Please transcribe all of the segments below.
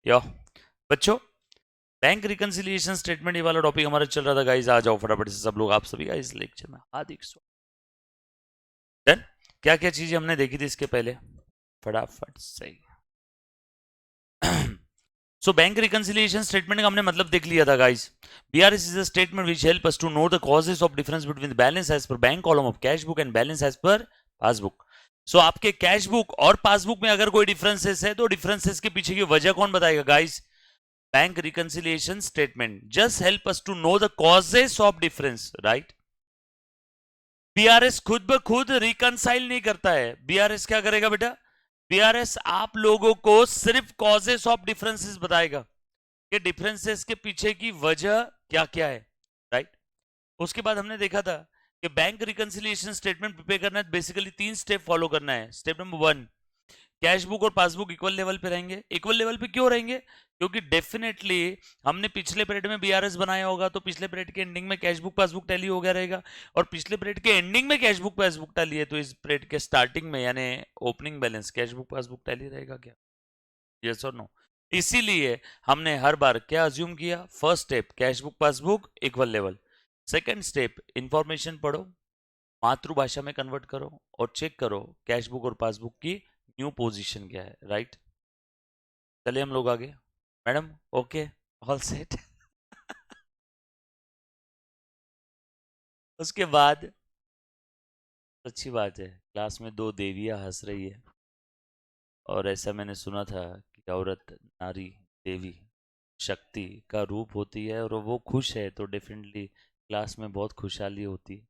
यो बच्चों, bank reconciliation statement ये वाला टॉपिक हमारा चल रहा था गाइस। आ जाओ फटाफट से सब लोग, आप सभी गाइस लेक्चर में हार्दिक स्वागत। डन। क्या क्या चीजें हमने देखी थी इसके पहले, फटाफट से। सो बैंक रिकंसिलिएशन स्टेटमेंट का हमने मतलब देख लिया था guys. BRS is a statement which help us to know the causes of difference between balance as per bank column of cash book and balance as per passbook. So आपके cash book और passbook में अगर कोई differences है तो differences के पीछे की वजह कौन बताएगा guys? Bank reconciliation statement just help us to know the causes of difference, right. BRS खुद ब खुद रिकंसाइल नहीं करता है। बीआरएस क्या करेगा बेटा? बीआरएस आप लोगों को सिर्फ कॉजेस ऑफ डिफरेंसेस बताएगा कि डिफरेंसेस के पीछे की वजह क्या क्या है, राइट। उसके बाद हमने देखा था कि बैंक रिकंसिलिएशन स्टेटमेंट प्रिपेयर करना है, बेसिकली 3 स्टेप फॉलो करना है। स्टेप नंबर 1, कैश बुक और पासबुक इक्वल लेवल पे रहेंगे। इक्वल लेवल पे क्यों रहेंगे? क्योंकि डेफिनेटली हमने पिछले पीरियड में बीआरएस बनाया होगा तो पिछले पीरियड के एंडिंग में कैश बुक पासबुक टैली हो गया रहेगा, और पिछले पीरियड के एंडिंग में कैश बुक पासबुक टैली है तो इस पीरियड के स्टार्टिंग में यानी opening balance cash book passbook tally रहेगा क्या? यस और नो? इसीलिए हमने हर बार क्या अज्यूम किया? First step cash book passbook equal level, second step information पढ़ो, मातृभाषा में कन्वर्ट करो और चेक करो कैश बुक और पासबुक की न्यू पोजीशन क्या है, राइट। चलिए हम लोग आगे। Madam okay, all set. उसके बाद अच्छी बात है, क्लास में दो देवियां हंस रही है, और ऐसा मैंने सुना था कि औरत, नारी, देवी, शक्ति का रूप होती है, और वो खुश है तो डेफिनेटली क्लास में बहुत खुशहाली होती है।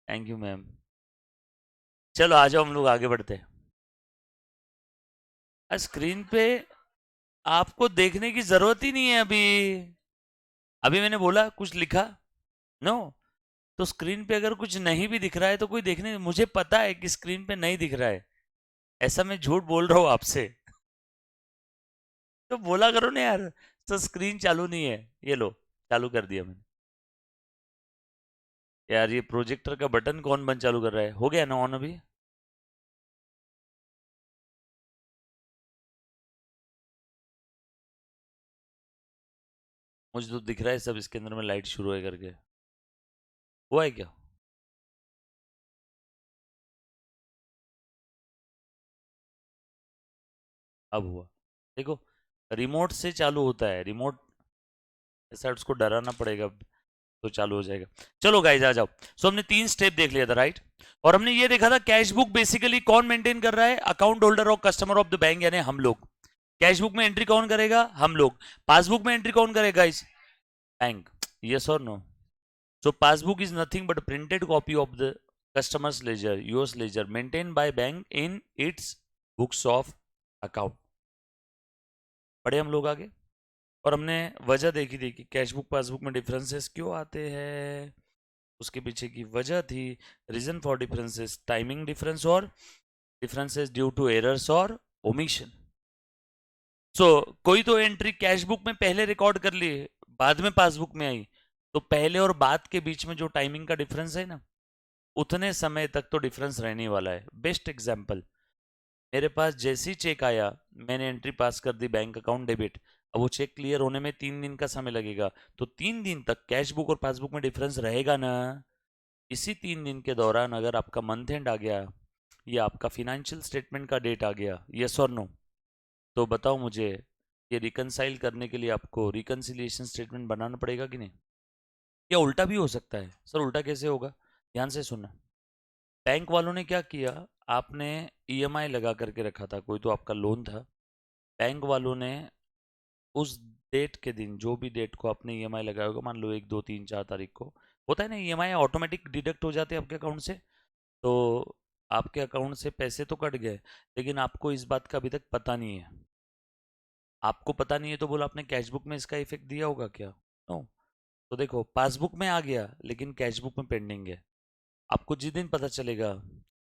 Thank you ma'am. चलो आ जाओ हम लोग आगे बढ़ते हैं। स्क्रीन पे आपको देखने की जरूरत ही नहीं है अभी। अभी मैंने बोला कुछ लिखा? नो। तो स्क्रीन पे अगर कुछ नहीं भी दिख रहा है तो कोई देखने, मुझे पता है कि स्क्रीन पे नहीं दिख रहा है, ऐसा मैं झूठ बोल रहा हूं आपसे। तो बोला करो ना यार, तो स्क्रीन चालू नहीं है, ये लो चालू कर दिया मैंने। यार ये प्रोजेक्टर का बटन कौन बंद चालू कर रहा है? हो गया ना ऑन अभी? मुझे तो दिख रहा है सब इसके अंदर में लाइट शुरू है करके। हुआ है क्या? अब हुआ। देखो, रिमोट से चालू होता है, रिमोट ऐसा उसको डराना पड़ेगा तो चालू हो जाएगा। चलो गाइस आ जाओ। सो हमने 3 स्टेप देख लिया था, राइट। और हमने ये देखा था कैश बुक बेसिकली कौन मेंटेन कर रहा है? अकाउंट होल्डर और कस्टमर ऑफ द बैंक यानी हम लोग। कैश बुक में एंट्री कौन करेगा? हम लोग। पासबुक में एंट्री कौन करेगा गाइस? बैंक। यस और no? So passbook is nothing but printed copy of the customers ledger, US ledger, maintain by bank in its books of account. पढ़े हम लोग आगे। और हमने वजह देखी थी कि कैश बुक पासबुक में डिफरेंसेस क्यों आते हैं। उसके पीछे की वजह थी reason for differences, timing difference और डिफरेंसेस ड्यू टू एरर्स और ओमिशन। सो कोई तो एंट्री कैश बुक में पहले रिकॉर्ड कर ली, बाद में पासबुक में आई, तो पहले और बाद के बीच में जो टाइमिंग का डिफरेंस है ना, उतने समय तक तो डिफरेंस रहने वाला है। बेस्ट एग्जांपल, मेरे पास जैसे ही चेक आया, मैंने एंट्री पास कर दी बैंक अकाउंट डेबिट, अब वो चेक क्लियर होने में 3 दिन का समय लगेगा, तो 3 दिन तक कैश बुक और पासबुक में डिफरेंस रहेगा ना। इसी 3 दिन के दौरान अगर आपका मंथ एंड आ गया या आपका फिनेंशियल स्टेटमेंट का डेट आ गया, यस और नो, तो बताओ मुझे, ये रिकनसाइल करने के लिए आपको रिकन्सिलिएशन स्टेटमेंट बनाना पड़ेगा कि नहीं? या उल्टा भी हो सकता है? सर उल्टा कैसे होगा? ध्यान से सुनना। बैंक वालों ने क्या किया, आपने ईएमआई लगा करके रखा था, कोई तो आपका लोन था, बैंक वालों ने उस डेट के दिन, जो भी डेट को आपने ईएमआई लगाया होगा, मान लो 1, 2, 3, 4 तारीख को, होता है ना ईएमआई ऑटोमेटिक डिडक्ट हो जाते हैं आपके अकाउंट से, तो आपके अकाउंट से पैसे तो कट गए, लेकिन आपको इस बात का अभी तक पता नहीं है। आपको पता नहीं है तो बोला आपने कैश बुक में इसका इफेक्ट दिया होगा क्या? नो। तो देखो पासबुक में आ गया लेकिन कैश बुक में पेंडिंग है। आपको जिस दिन पता चलेगा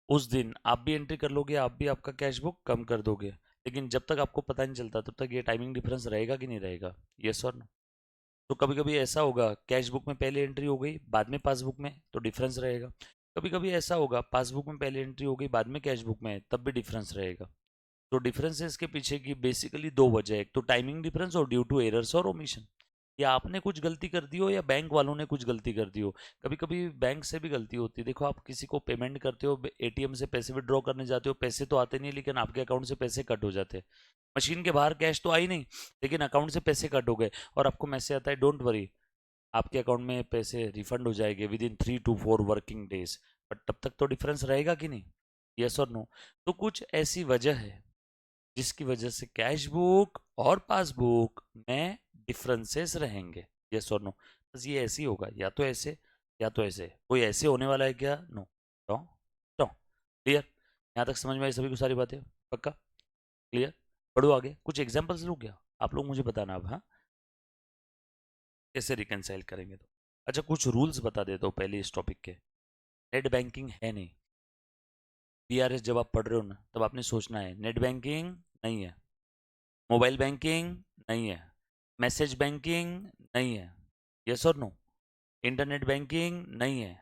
उस दिन आप भी एंट्री कर लोगे, आप भी आपका कैश बुक कम कर दोगे, लेकिन जब तक आपको पता नहीं चलता तब तक ये टाइमिंग डिफरेंस रहेगा कि नहीं रहेगा? यस और नो? तो कभी कभी ऐसा होगा कैश बुक में पहले एंट्री हो गई बाद में पासबुक में, तो डिफरेंस रहेगा। कभी कभी ऐसा होगा पासबुक में पहले एंट्री हो गई बाद में कैश बुक में, तब भी डिफरेंस रहेगा। तो डिफरेंसेस के पीछे की बेसिकली दो वजह है, एक तो टाइमिंग डिफरेंस और ड्यू टू एरर्स और ओमिशन। या आपने कुछ गलती कर दी हो या बैंक वालों ने कुछ गलती कर दी हो। कभी कभी बैंक से भी गलती होती है। देखो, आप किसी को पेमेंट करते हो, एटीएम से पैसे विड्रॉ करने जाते हो, पैसे तो आते नहीं लेकिन आपके अकाउंट से पैसे कट हो जाते हैं। मशीन के बाहर कैश तो आई नहीं, लेकिन अकाउंट से पैसे कट हो गए और आपको मैसेज आता है, डोंट वरी, आपके अकाउंट में पैसे रिफंड हो जाएंगे with in 3 to 4 working days. But तब तक तो डिफरेंस रहेगा कि नहीं? यस और नो? तो कुछ ऐसी वजह है जिसकी वजह से कैश बुक और पासबुक में डिफरेंसेस रहेंगे। यस और नो? बस ये ऐसे ही होगा, या तो ऐसे या तो ऐसे। कोई ऐसे होने वाला है क्या? नो। नो। नो। क्लियर? यहाँ तक समझ में आई सभी को सारी बातें? पक्का? क्लियर? बढ़ो आगे, कुछ एग्जांपल्स लो क्या आप लोग, मुझे बताना अब। हाँ, कैसे रिकनसाइल करेंगे तो। अच्छा, कुछ रूल्स बता देता हूँ पहले इस टॉपिक के। नेट बैंकिंग है नहीं। पीआरएस जब आप पढ़ रहे हो ना, तब आपने सोचना है नेट बैंकिंग नहीं है, मोबाइल बैंकिंग नहीं है, मैसेज बैंकिंग नहीं है। यस और नो? इंटरनेट बैंकिंग नहीं है।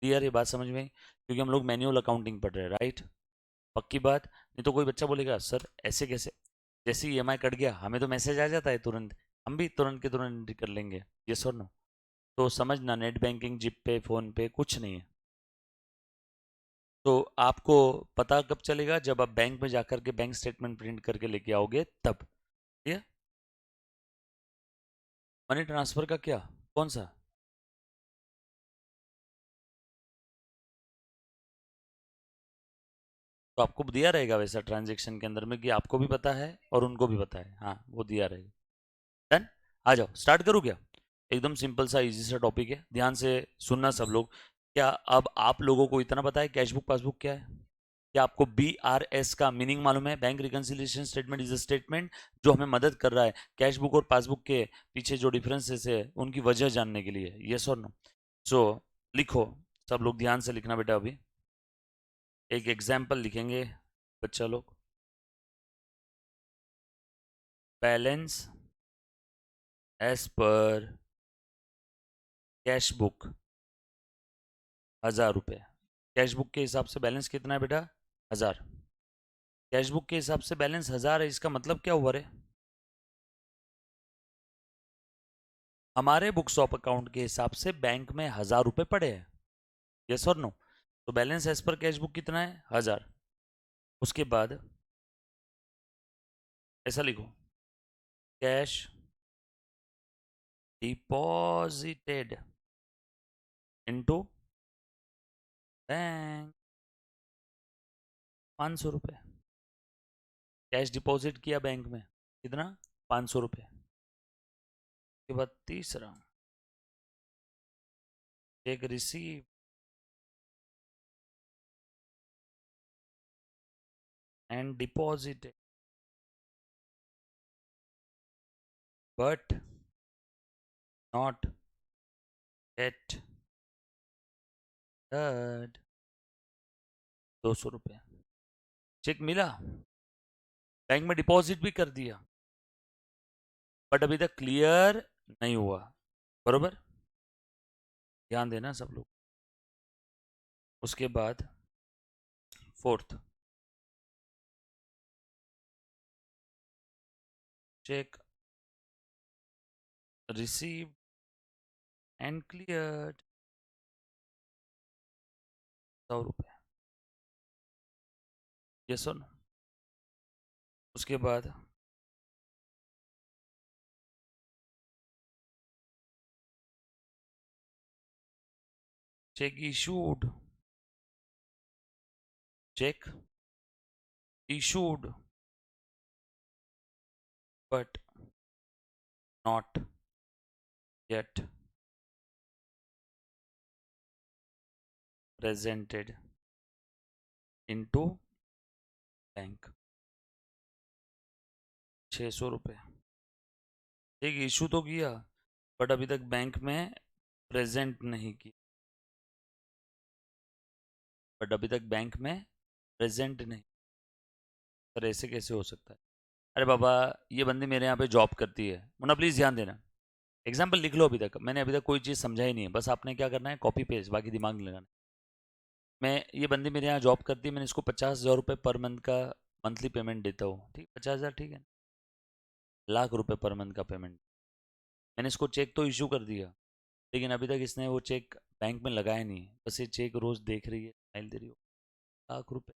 क्लियर? ये बात समझ में आई? क्योंकि हम लोग मैनुअल अकाउंटिंग पढ़ रहे हैं, राइट? पक्की बात? नहीं तो कोई बच्चा बोलेगा सर ऐसे कैसे, जैसे ईएमआई कट गया हमें तो मैसेज आ जाता है तुरंत, हम भी तुरंत के तुरंत एंट्री कर लेंगे। यस और नो? तो समझना, नेट बैंकिंग, जिप पे, फोन पे कुछ नहीं है। तो आपको पता कब चलेगा? जब आप बैंक में जाकर के बैंक स्टेटमेंट प्रिंट करके लेके आओगे तब। ये मनी ट्रांसफर का क्या? कौन सा? तो आपको दिया रहेगा वैसा ट्रांजेक्शन के अंदर में कि आपको भी पता है और उनको भी पता है। हाँ, वो दिया रहेगा। डन? आ जाओ, स्टार्ट करूँ क्या? एकदम सिंपल सा इजी सा टॉपिक है, ध्यान से सुनना सब लोग। क्या अब आप लोगों को इतना पता है कैश बुक पासबुक क्या है? क्या आपको BRS का मीनिंग मालूम है? Bank reconciliation statement is a statement जो हमें मदद कर रहा है कैश बुक और पासबुक के पीछे जो डिफरेंसेस है उनकी वजह जानने के लिए। यस और नो? सो लिखो, सब लोग ध्यान से लिखना बेटा। अभी एक एग्जाम्पल लिखेंगे बच्चा लोग। Balance as per cash book 1000 रुपये। कैश बुक के हिसाब से बैलेंस कितना है बेटा? 1000। कैश बुक के हिसाब से बैलेंस 1000 है, इसका मतलब क्या हुआ रे? हमारे बुक्स ऑफ अकाउंट के हिसाब से बैंक में 1000 रुपये पड़े हैं। यस और नो? तो balance as per cash book कितना है? 1000। उसके बाद ऐसा लिखो, कैश डिपॉजिटेड इनटू बैंक 500 रुपये। कैश डिपॉजिट किया बैंक में, कितना? 500 रुपये। उसके बाद तीसरा, check receive and deposited but not at 200 रुपये। चेक मिला, बैंक में डिपॉजिट भी कर दिया, बट अभी तक क्लियर नहीं हुआ। बरोबर? ध्यान देना सब लोग। उसके बाद fourth, check receive and clear 100 रुपये। ये सुन, उसके बाद check issued, check issued but not yet presented into bank 600 रुपये। चेक इशू तो किया बट अभी तक बैंक में प्रेजेंट नहीं किया, बट अभी तक बैंक में प्रेजेंट नहीं। सर ऐसे कैसे हो सकता है? अरे बाबा, ये बंदी मेरे यहाँ पे जॉब करती है। मुन्ना प्लीज़ ध्यान देना, एग्जाम्पल लिख लो। अभी तक मैंने अभी तक कोई चीज़ समझा ही नहीं है, बस आपने क्या करना है, कॉपी पेस्ट, बाकी दिमाग नहीं लगाना। मैं, ये बंदी मेरे यहाँ जॉब करती है, मैंने इसको 50,000 रुपये पर मंथ का मंथली पेमेंट देता हो, ठीक, 50,000 ठीक है, लाख रुपए पर मंथ का पेमेंट। मैंने इसको चेक तो इशू कर दिया, लेकिन अभी तक इसने वो चेक बैंक में लगाया नहीं, बस ये चेक रोज देख रही है, फाइल दे रही हो, लाख रुपए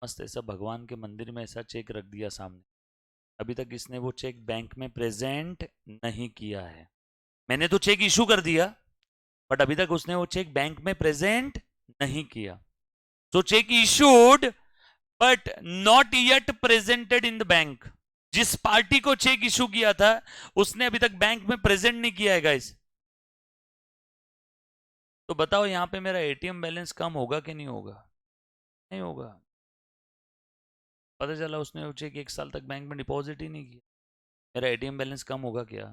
मस्त ऐसा भगवान के मंदिर में ऐसा चेक रख दिया सामने। अभी तक इसने वो चेक बैंक में प्रेजेंट नहीं किया है। मैंने तो चेक इशू कर दिया, बट अभी तक उसने वो चेक बैंक में प्रेजेंट नहीं किया। So check issued but not yet presented in the bank. जिस पार्टी को चेक इशू किया था उसने अभी तक बैंक में प्रेजेंट नहीं किया है गाइस। तो बताओ यहां पे मेरा एटीएम बैलेंस कम होगा कि नहीं होगा? नहीं होगा। पता चला उसने वो चेक 1 साल तक बैंक में डिपॉजिट ही नहीं किया, मेरा एटीएम बैलेंस कम होगा क्या?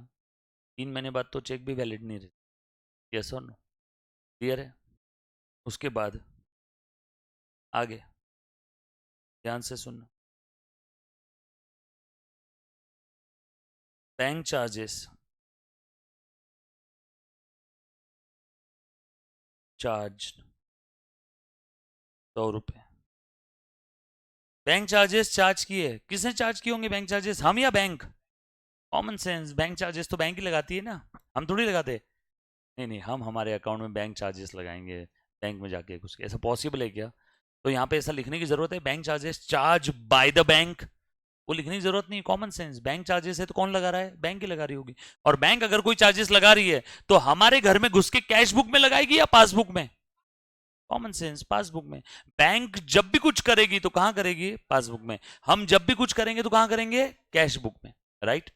3 महीने बाद तो चेक भी वैलिड नहीं रहती। यस और नो? क्लियर है? उसके बाद आगे ध्यान से सुनना। बैंक चार्जेस, चार्ज 100 रुपये। बैंक चार्जेस चार्ज किए, किसने चार्ज किए होंगे बैंक चार्जेस? हम या bank? Common sense, bank charges तो बैंक ही लगाती है ना, हम थोड़ी लगाते। नहीं नहीं, हम हमारे अकाउंट में बैंक चार्जेस लगाएंगे बैंक में जाके कुछ, ऐसा पॉसिबल है क्या? तो यहाँ पे ऐसा लिखने की जरूरत है, bank charges charge by the bank? वो लिखने की जरूरत नहीं, कॉमन सेंस। बैंक चार्जेस है तो कौन लगा रहा है? बैंक ही लगा रही होगी। और बैंक अगर कोई चार्जेस लगा रही है तो हमारे घर में घुस के कैश बुक में लगाएगी या पासबुक में? कॉमन सेंस, पासबुक में। बैंक जब भी कुछ करेगी तो कहां करेगी? पासबुक में। हम जब भी कुछ करेंगे तो कहां करेंगे? कैश बुक में, राइट?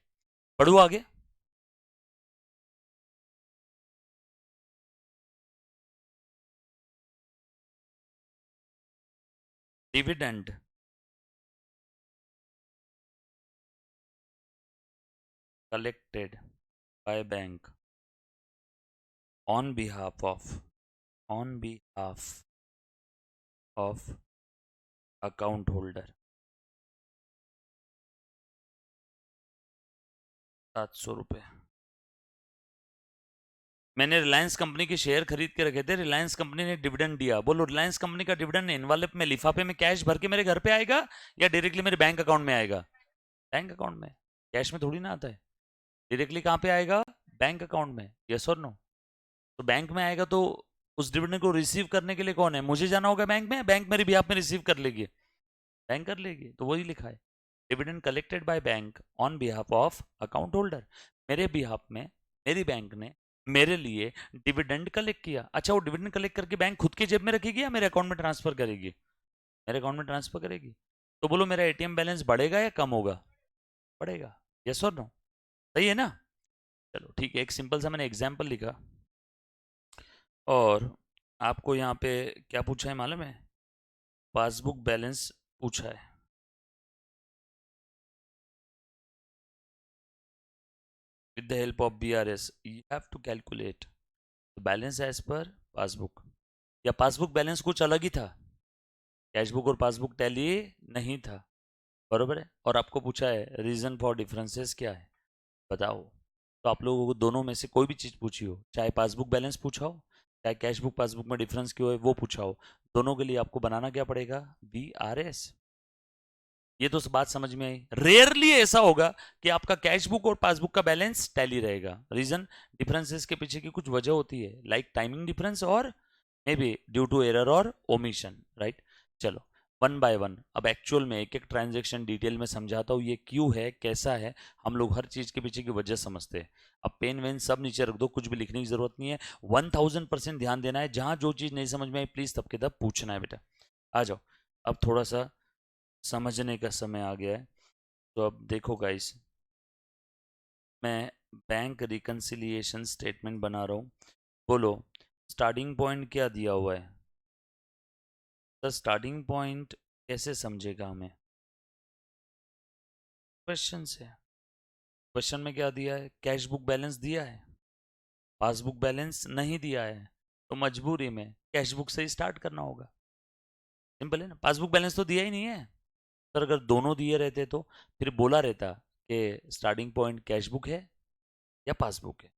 पढ़ू आगे। Dividend collected by bank on behalf of account holder, 700 रुपये। मैंने रिलायंस कंपनी के शेयर खरीद के रखे थे, रिलायंस कंपनी ने डिविडेंड दिया। बोलो, रिलायंस कंपनी का डिविडेंड एनवलप में, लिफाफे में कैश भर के मेरे घर पे आएगा या डायरेक्टली मेरे बैंक अकाउंट में आएगा? बैंक अकाउंट में। कैश में थोड़ी ना आता है। डायरेक्टली कहाँ पे आएगा? बैंक अकाउंट में। यस और नो? तो बैंक में आएगा तो उस डिविडेंड को रिसीव करने के लिए कौन है? मुझे जाना होगा बैंक में, बैंक मेरे बिहाफ में रिसीव कर लेगी? बैंक कर लेगी। तो वही लिखा है, dividend collected by bank on behalf of account holder. मेरे बिहाफ में मेरी बैंक ने मेरे लिए डिविडेंड कलेक्ट किया। अच्छा, वो डिविडेंड कलेक्ट करके बैंक खुद के जेब में रखेगी या मेरे अकाउंट में ट्रांसफर करेगी? मेरे अकाउंट में ट्रांसफर करेगी। तो बोलो, मेरा एटीएम बैलेंस बढ़ेगा या कम होगा? बढ़ेगा। यस और नो? सही है ना? चलो ठीक है, एक सिंपल सा मैंने एग्जाम्पल लिखा। और आपको यहाँ पे क्या पूछा है मालूम है? पासबुक बैलेंस पूछा है। With the help of BRS, you have to calculate the balance as per passbook. या पासबुक बैलेंस कुछ अलग ही था, कैशबुक और पासबुक टैली नहीं था, बरोबर है? और आपको पूछा है रीजन फॉर डिफरेंसेस क्या है, बताओ। तो आप लोगों को दोनों में से कोई भी चीज़ पूछी हो, चाहे पासबुक बैलेंस पूछा हो, चाहे कैशबुक पासबुक में डिफरेंस क्यों है वो पूछा हो, दोनों के लिए आपको बनाना क्या पड़ेगा? BRS। ये तो बात समझ में आई। रेयरली ऐसा होगा कि आपका कैशबुक और पासबुक का बैलेंस टैली रहेगा। रीजन, डिफरेंसेस के पीछे की कुछ वजह होती है, लाइक टाइमिंग डिफरेंस और may be due to error और ओमिशन, राइट? चलो वन बाय वन अब एक्चुअल में एक एक ट्रांजेक्शन डिटेल में समझाता हूँ, ये क्यों है, कैसा है। हम लोग हर चीज के पीछे की वजह समझते हैं। अब पेन वेन सब नीचे रख दो, कुछ भी लिखने की जरूरत नहीं है। 1000% ध्यान देना है, जहां जो चीज नहीं समझ में आई प्लीज तब के तब पूछना है बेटा। आ जाओ, अब थोड़ा सा समझने का समय आ गया है। तो अब देखो गाइस, मैं बैंक रिकन्सिलिएशन स्टेटमेंट बना रहा हूँ। बोलो, स्टार्टिंग पॉइंट क्या दिया हुआ है? तो स्टार्टिंग पॉइंट कैसे समझेगा हमें? क्वेश्चन से। क्वेश्चन में क्या दिया है? कैश बुक बैलेंस दिया है, पासबुक बैलेंस नहीं दिया है, तो मजबूरी में कैश बुक से ही स्टार्ट करना होगा। सिंपल है ना? पासबुक बैलेंस तो दिया ही नहीं है। सर अगर दोनों दिए रहते तो फिर बोला रहता कि स्टार्टिंग पॉइंट कैश बुक है या पासबुक है।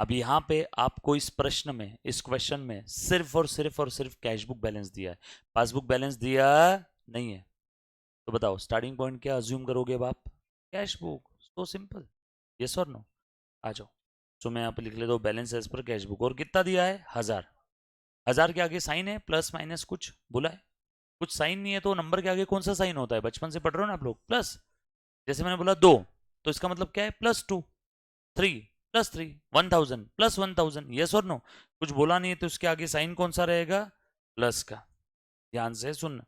अब यहाँ पे आपको इस प्रश्न में, इस क्वेश्चन में सिर्फ और सिर्फ कैश बुक बैलेंस दिया है, पासबुक बैलेंस दिया नहीं है। तो बताओ स्टार्टिंग पॉइंट क्या अज्यूम करोगे अब आप? Cash book. So simple. Yes और नो? आ जाओ। सो मैं यहाँ पे लिख लेता हूँ balance as per cash book. और कितना दिया है? 1000। 1000 के आगे साइन है प्लस माइनस कुछ बोला है? कुछ साइन नहीं है तो नंबर के आगे कौन सा साइन होता है? बचपन से पढ़ रहे हो ना आप लोग, प्लस। जैसे मैंने बोला 2, तो इसका मतलब क्या है? +2। 3 +3। 1000 +1000। यस और नो? कुछ बोला नहीं है तो उसके आगे साइन कौन सा रहेगा? प्लस का। ध्यान से सुन।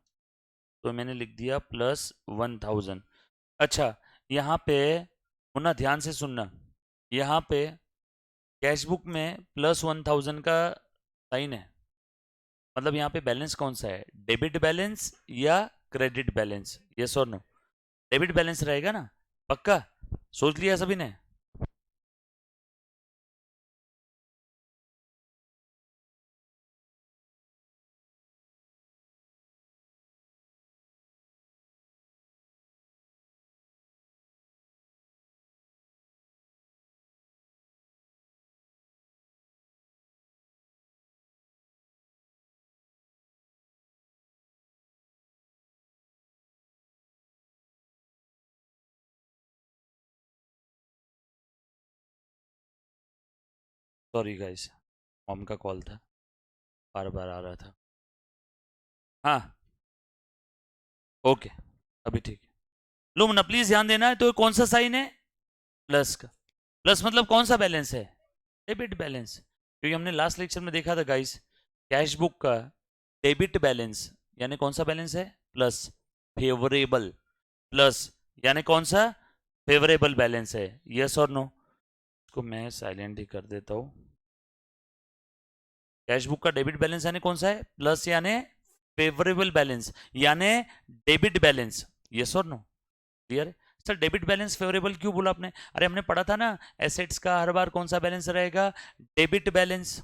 तो मैंने लिख दिया +1000। अच्छा, यहाँ पे मुन्ना ध्यान से सुनना। यहाँ पे कैश बुक में +1000 का साइन है, मतलब यहाँ पे बैलेंस कौन सा है? डेबिट बैलेंस या क्रेडिट बैलेंस? यस और नो? डेबिट बैलेंस रहेगा ना? पक्का? सोच लिया सभी ने? सॉरी गाइस, मॉम का कॉल था, बार बार आ रहा था। हाँ, ओके, अभी ठीक है। लो मुन्ना प्लीज ध्यान देना है, तो ये कौन सा साइन है? प्लस का। प्लस मतलब कौन सा बैलेंस है? Debit balance. क्योंकि हमने लास्ट लेक्चर में देखा था गाइस, कैश बुक का डेबिट बैलेंस यानी कौन सा बैलेंस है? प्लस। फेवरेबल। प्लस यानी कौन सा? फेवरेबल बैलेंस है। यस और नो? इसको मैं साइलेंट ही कर देता हूँ। कैश बुक का डेबिट बैलेंस यानी कौन सा है? प्लस यानी फेवरेबल बैलेंस यानी डेबिट बैलेंस। यस और नो? क्लियर है? सर डेबिट बैलेंस फेवरेबल क्यों बोला आपने? अरे हमने पढ़ा था ना, एसेट्स का हर बार कौन सा बैलेंस रहेगा? Debit balance.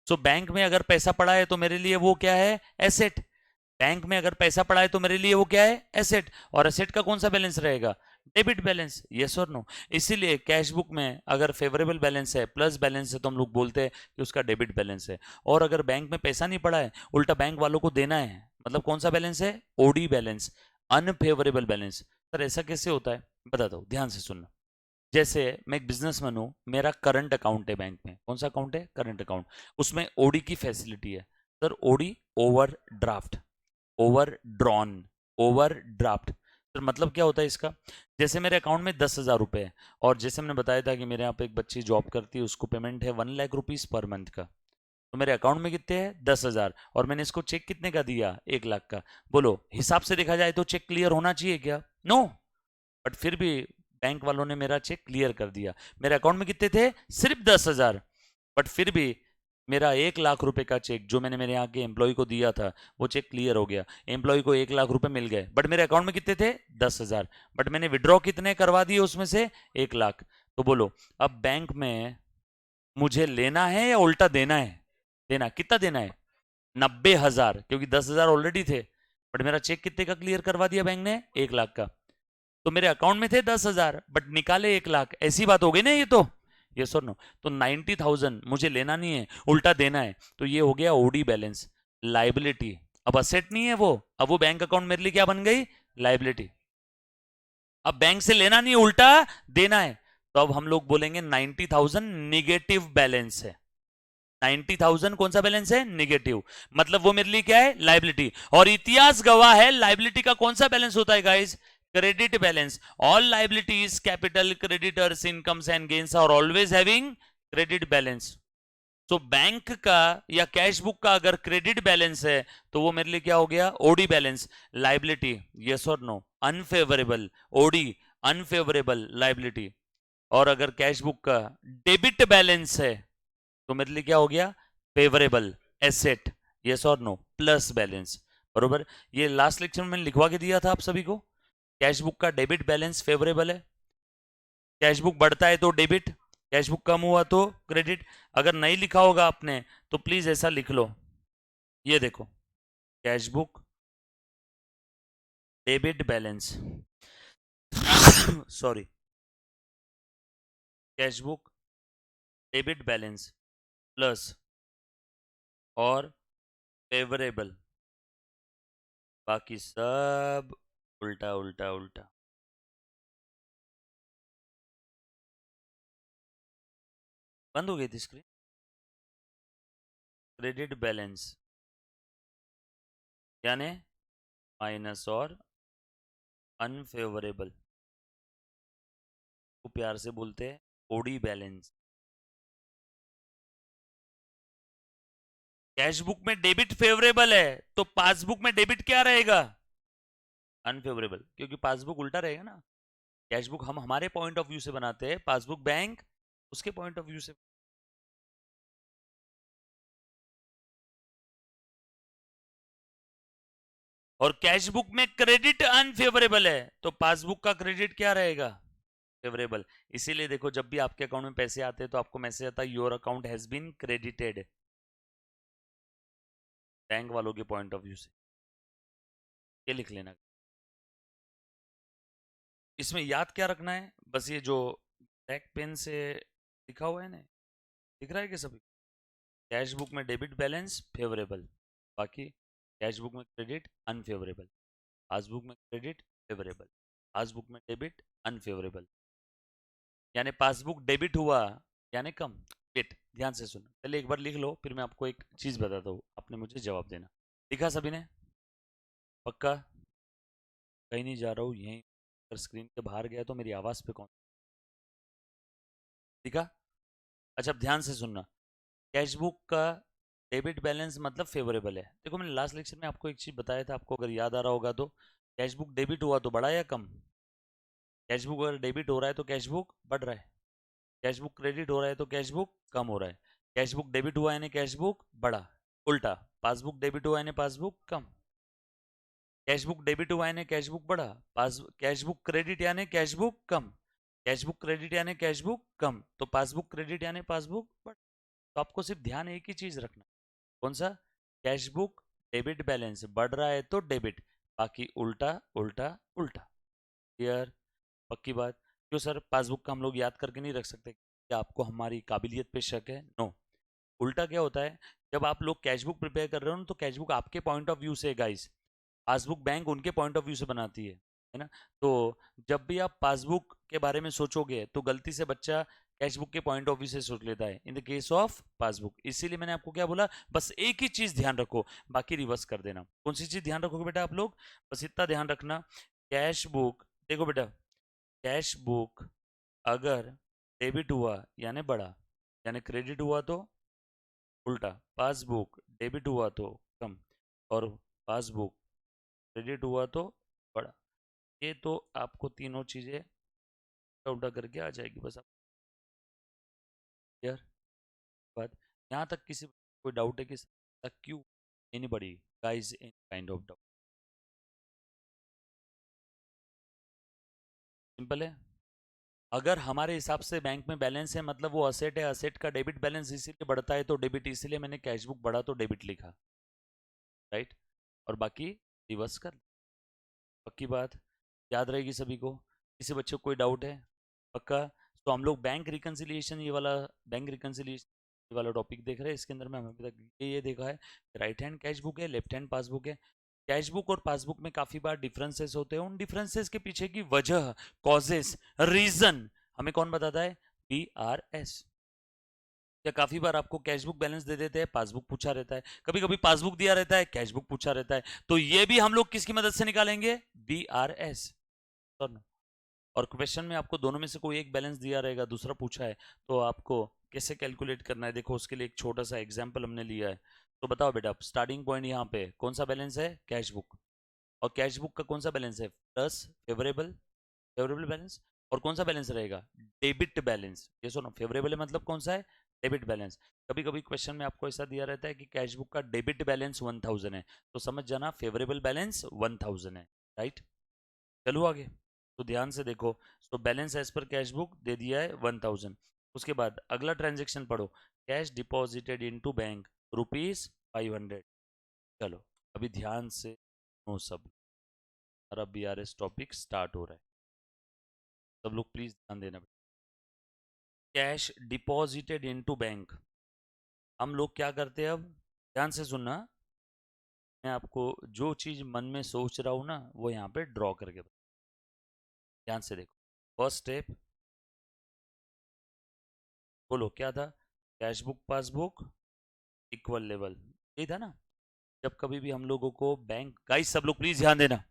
सो बैंक में अगर पैसा पड़ा है तो मेरे लिए वो क्या है? एसेट। बैंक में अगर पैसा पड़ा है तो मेरे लिए वो क्या है? एसेट। और एसेट का कौन सा बैलेंस रहेगा? Debit balance. यस और नो? इसीलिए कैश बुक में अगर फेवरेबल बैलेंस है, प्लस बैलेंस है, तो हम लोग बोलते हैं कि उसका डेबिट बैलेंस है। और अगर बैंक में पैसा नहीं पड़ा है, उल्टा बैंक वालों को देना है, मतलब कौन सा बैलेंस है? OD balance, unfavourable balance. Sir ऐसा कैसे होता है? बताता हूँ, ध्यान से सुनना। जैसे मैं एक बिजनेसमैन हूँ, मेरा करंट अकाउंट है बैंक में। कौन सा अकाउंट है? Current account. उसमें ओडी की फैसिलिटी है। Sir OD overdraft, overdrawn, overdraft. तो मतलब क्या होता है इसका? जैसे मेरे अकाउंट में 10,000 रुपए है, और जैसे मैंने बताया था कि मेरे यहाँ पे एक बच्ची जॉब करती है, उसको पेमेंट है 1 लाख रुपीज पर मंथ का। तो मेरे अकाउंट में कितने हैं? 10,000। और मैंने इसको चेक कितने का दिया? 1 लाख का। बोलो हिसाब से देखा जाए तो चेक क्लियर होना चाहिए क्या? नो। बट फिर भी बैंक वालों ने मेरा चेक क्लियर कर दिया। मेरे अकाउंट में कितने थे? सिर्फ 10,000। बट फिर भी मेरा 1 लाख रुपए का चेक जो मैंने मेरे यहाँ के एम्प्लॉय को दिया था, वो चेक क्लियर हो गया। एम्प्लॉय को 1 लाख रुपए मिल गए, बट मेरे अकाउंट में कितने थे? 10,000। बट मैंने विड्रॉ कितने करवा दिए उसमें से? 1 लाख। तो बोलो अब बैंक में मुझे लेना है या उल्टा देना है? देना। कितना देना है? 90,000, क्योंकि 10,000 ऑलरेडी थे। बट मेरा चेक कितने का क्लियर करवा दिया बैंक ने? 1 लाख का। तो मेरे अकाउंट में थे 10,000 बट निकाले 1 लाख। ऐसी बात हो गई ना ये तो? ये सर नो? तो 90,000 मुझे लेना नहीं है, उल्टा देना है। तो ये हो गया ओडी बैलेंस, लाइबिलिटी। अब असेट नहीं है वो, अब वो बैंक अकाउंट मेरे लिए क्या बन गई? लाइबिलिटी। अब बैंक से लेना नहीं है, उल्टा देना है। तो अब हम लोग बोलेंगे 90,000 निगेटिव बैलेंस है। 90,000 कौन सा बैलेंस है? निगेटिव। मतलब वो मेरे लिए क्या है? लाइबिलिटी। और इतिहास गवाह है लाइबिलिटी का कौन सा बैलेंस होता है guys? Credit balance. All liabilities, capital, creditors, incomes and gains are always having credit balance. तो बैंक का या कैश बुक का अगर क्रेडिट बैलेंस है तो वो मेरे लिए क्या हो गया? OD balance, liability. यस और no? Unfavourable. OD unfavourable liability. और अगर कैश बुक का डेबिट बैलेंस है तो मेरे लिए क्या हो गया? Favourable asset. यस और नो? Plus balance. बरोबर? ये लास्ट लेक्चर में मैंने लिखवा के दिया था आप सभी को। कैश बुक का डेबिट बैलेंस फेवरेबल है, कैश बुक बढ़ता है तो डेबिट, कैश बुक कम हुआ तो क्रेडिट। अगर नहीं लिखा होगा आपने तो प्लीज ऐसा लिख लो। ये देखो, cash book debit balance sorry, cash book debit balance plus और फेवरेबल, बाकी सब उल्टा उल्टा उल्टा। बंद हो गई थी स्क्रीन। क्रेडिट बैलेंस यानी माइनस और अनफेवरेबल को प्यार से बोलते हैं ओडी बैलेंस। कैश बुक में डेबिट फेवरेबल है तो पासबुक में डेबिट क्या रहेगा? अनफेवरेबल, क्योंकि पासबुक उल्टा रहेगा ना। कैश बुक हम हमारे पॉइंट ऑफ व्यू से बनाते हैं, पासबुक बैंक उसके पॉइंट ऑफ व्यू से। और कैश बुक में क्रेडिट अनफेवरेबल है तो पासबुक का क्रेडिट क्या रहेगा? फेवरेबल। इसीलिए देखो जब भी आपके अकाउंट में पैसे आते हैं तो आपको मैसेज आता है your account has been credited, bank वालों के पॉइंट ऑफ व्यू से। ये लिख लेना। इसमें याद क्या रखना है, बस ये जो ब्लैक पेन से लिखा हुआ है ना, दिख रहा है कि सभी? कैश बुक में डेबिट बैलेंस फेवरेबल, बाकी कैश बुक में क्रेडिट अनफेवरेबल, पासबुक में क्रेडिट फेवरेबल, पासबुक में डेबिट अनफेवरेबल। यानी पासबुक डेबिट हुआ यानी कम। वेट, ध्यान से सुनो, पहले एक बार लिख लो फिर मैं आपको एक चीज बताता हूँ, आपने मुझे जवाब देना। लिखा सभी ने? पक्का? कहीं नहीं जा रहा हूँ, यहीं अगर स्क्रीन के बाहर गया तो मेरी आवाज पे कौन? लिखा? अच्छा अब ध्यान से सुनना। कैश बुक का डेबिट बैलेंस मतलब फेवरेबल है। देखो मैंने लास्ट लेक्चर में आपको एक चीज बताया था, आपको अगर याद आ रहा होगा तो, कैश बुक डेबिट हुआ तो बढ़ा या कम? कैश बुक अगर डेबिट हो रहा है तो कैश बुक बढ़ रहा है, कैश बुक क्रेडिट हो रहा है तो कैश बुक कम हो रहा है। कैश बुक डेबिट हुआ यानी कैश बुक बढ़ा। उल्टा, पासबुक डेबिट हुआ यानी पासबुक कम। कैश बुक डेबिट हुआ यानी कैश बुक बढ़ा। पास कैश बुक क्रेडिट यानी कैश बुक कम। कैश बुक क्रेडिट यानी कैश बुक कम, तो पासबुक क्रेडिट यानी पासबुक बढ़। तो आपको सिर्फ ध्यान एक ही चीज रखना। कौन सा? कैश बुक डेबिट बैलेंस बढ़ रहा है तो डेबिट, बाकी उल्टा उल्टा उल्टा। क्लियर? पक्की बात? क्यों सर पासबुक का हम लोग याद करके नहीं रख सकते? क्या आपको हमारी काबिलियत पे शक है? नो। उल्टा क्या होता है, जब आप लोग कैश बुक प्रिपेयर कर रहे हो ना तो कैश बुक आपके पॉइंट ऑफ व्यू से गाइस, पासबुक बैंक उनके पॉइंट ऑफ व्यू से बनाती है ना। तो जब भी आप पासबुक के बारे में सोचोगे तो गलती से बच्चा कैश बुक के पॉइंट ऑफ व्यू से सोच लेता है in the case of passbook. इसीलिए मैंने आपको क्या बोला, बस एक ही चीज ध्यान रखो, बाकी रिवर्स कर देना। कौन सी चीज ध्यान रखोगे बेटा आप लोग? बस इतना ध्यान रखना, कैश बुक, देखो बेटा, कैश बुक अगर डेबिट हुआ यानी बढ़ा, यानी क्रेडिट हुआ तो उल्टा, पासबुक डेबिट हुआ तो कम, और पासबुक क्रेडिट हुआ तो बढ़ा। ये तो आपको तीनों चीजें उल्टा करके आ जाएगी बस। आप यार बात, यहाँ तक किसी को कोई डाउट है कि तक क्यों? Anybody guys any kind of doubt? Simple है। अगर हमारे हिसाब से बैंक में बैलेंस है मतलब वो असेट है, असेट का डेबिट बैलेंस इसीलिए बढ़ता है तो डेबिट, इसीलिए मैंने कैश बुक बढ़ा तो डेबिट लिखा, राइट? और बाकी रिवर्स कर। पक्की बात? याद रहेगी सभी को? किसी बच्चे को कोई डाउट है? पक्का? तो हम लोग बैंक रिकन्सिलिएशन, ये वाला बैंक रिकन्सिलिएशन ये वाला टॉपिक देख रहे हैं। इसके अंदर में हमें अभी तक ये देखा है, राइट हैंड कैश बुक है, लेफ्ट हैंड पासबुक है। कैश बुक और पासबुक में काफी बार डिफरेंसेस होते हैं, उन डिफरेंसेस के पीछे की वजह, कॉजेस, रीजन हमें कौन बताता है? BRS। या काफी बार आपको कैश बुक बैलेंस दे देते हैं, पासबुक पूछा रहता है, कभी कभी पासबुक दिया रहता है, कैश बुक पूछा रहता है, तो ये भी हम लोग किसकी मदद से निकालेंगे? BRS। और क्वेश्चन में आपको दोनों में से कोई एक बैलेंस दिया रहेगा, दूसरा पूछा है, तो आपको कैसे कैलकुलेट करना है? देखो उसके लिए एक छोटा सा एग्जाम्पल हमने लिया है। तो बताओ बेटा, स्टार्टिंग पॉइंट यहाँ पे कौन सा बैलेंस है? Cash book. और कैश बुक का कौन सा बैलेंस है? Plus favourable, favourable balance. और कौन सा बैलेंस रहेगा? Debit balance. ये सुनो, फेवरेबल है मतलब कौन सा है? Debit balance. कभी कभी क्वेश्चन में आपको ऐसा दिया रहता है कि कैश बुक का डेबिट बैलेंस 1000 है, तो समझ जाना फेवरेबल बैलेंस 1000 है, राइट? चलो आगे। तो ध्यान से देखो, तो balance as per cash book दे दिया है 1000। उसके बाद अगला ट्रांजेक्शन पढ़ो, कैश डिपॉजिटेड इनटू बैंक ₹500। चलो अभी ध्यान से नो सब, हमारा BRS टॉपिक स्टार्ट हो रहा है, सब लोग प्लीज ध्यान देना। कैश डिपॉजिटेड इनटू बैंक, हम लोग क्या करते हैं अब? ध्यान से सुनना, मैं आपको जो चीज मन में सोच रहा हूँ ना वो यहाँ पे ड्रॉ करके ध्यान से देखो। फर्स्ट स्टेप बोलो क्या था? Cash book passbook equal level, यही था ना? जब कभी भी हम लोगों को बैंक, गाइस सब लोग प्लीज ध्यान देना,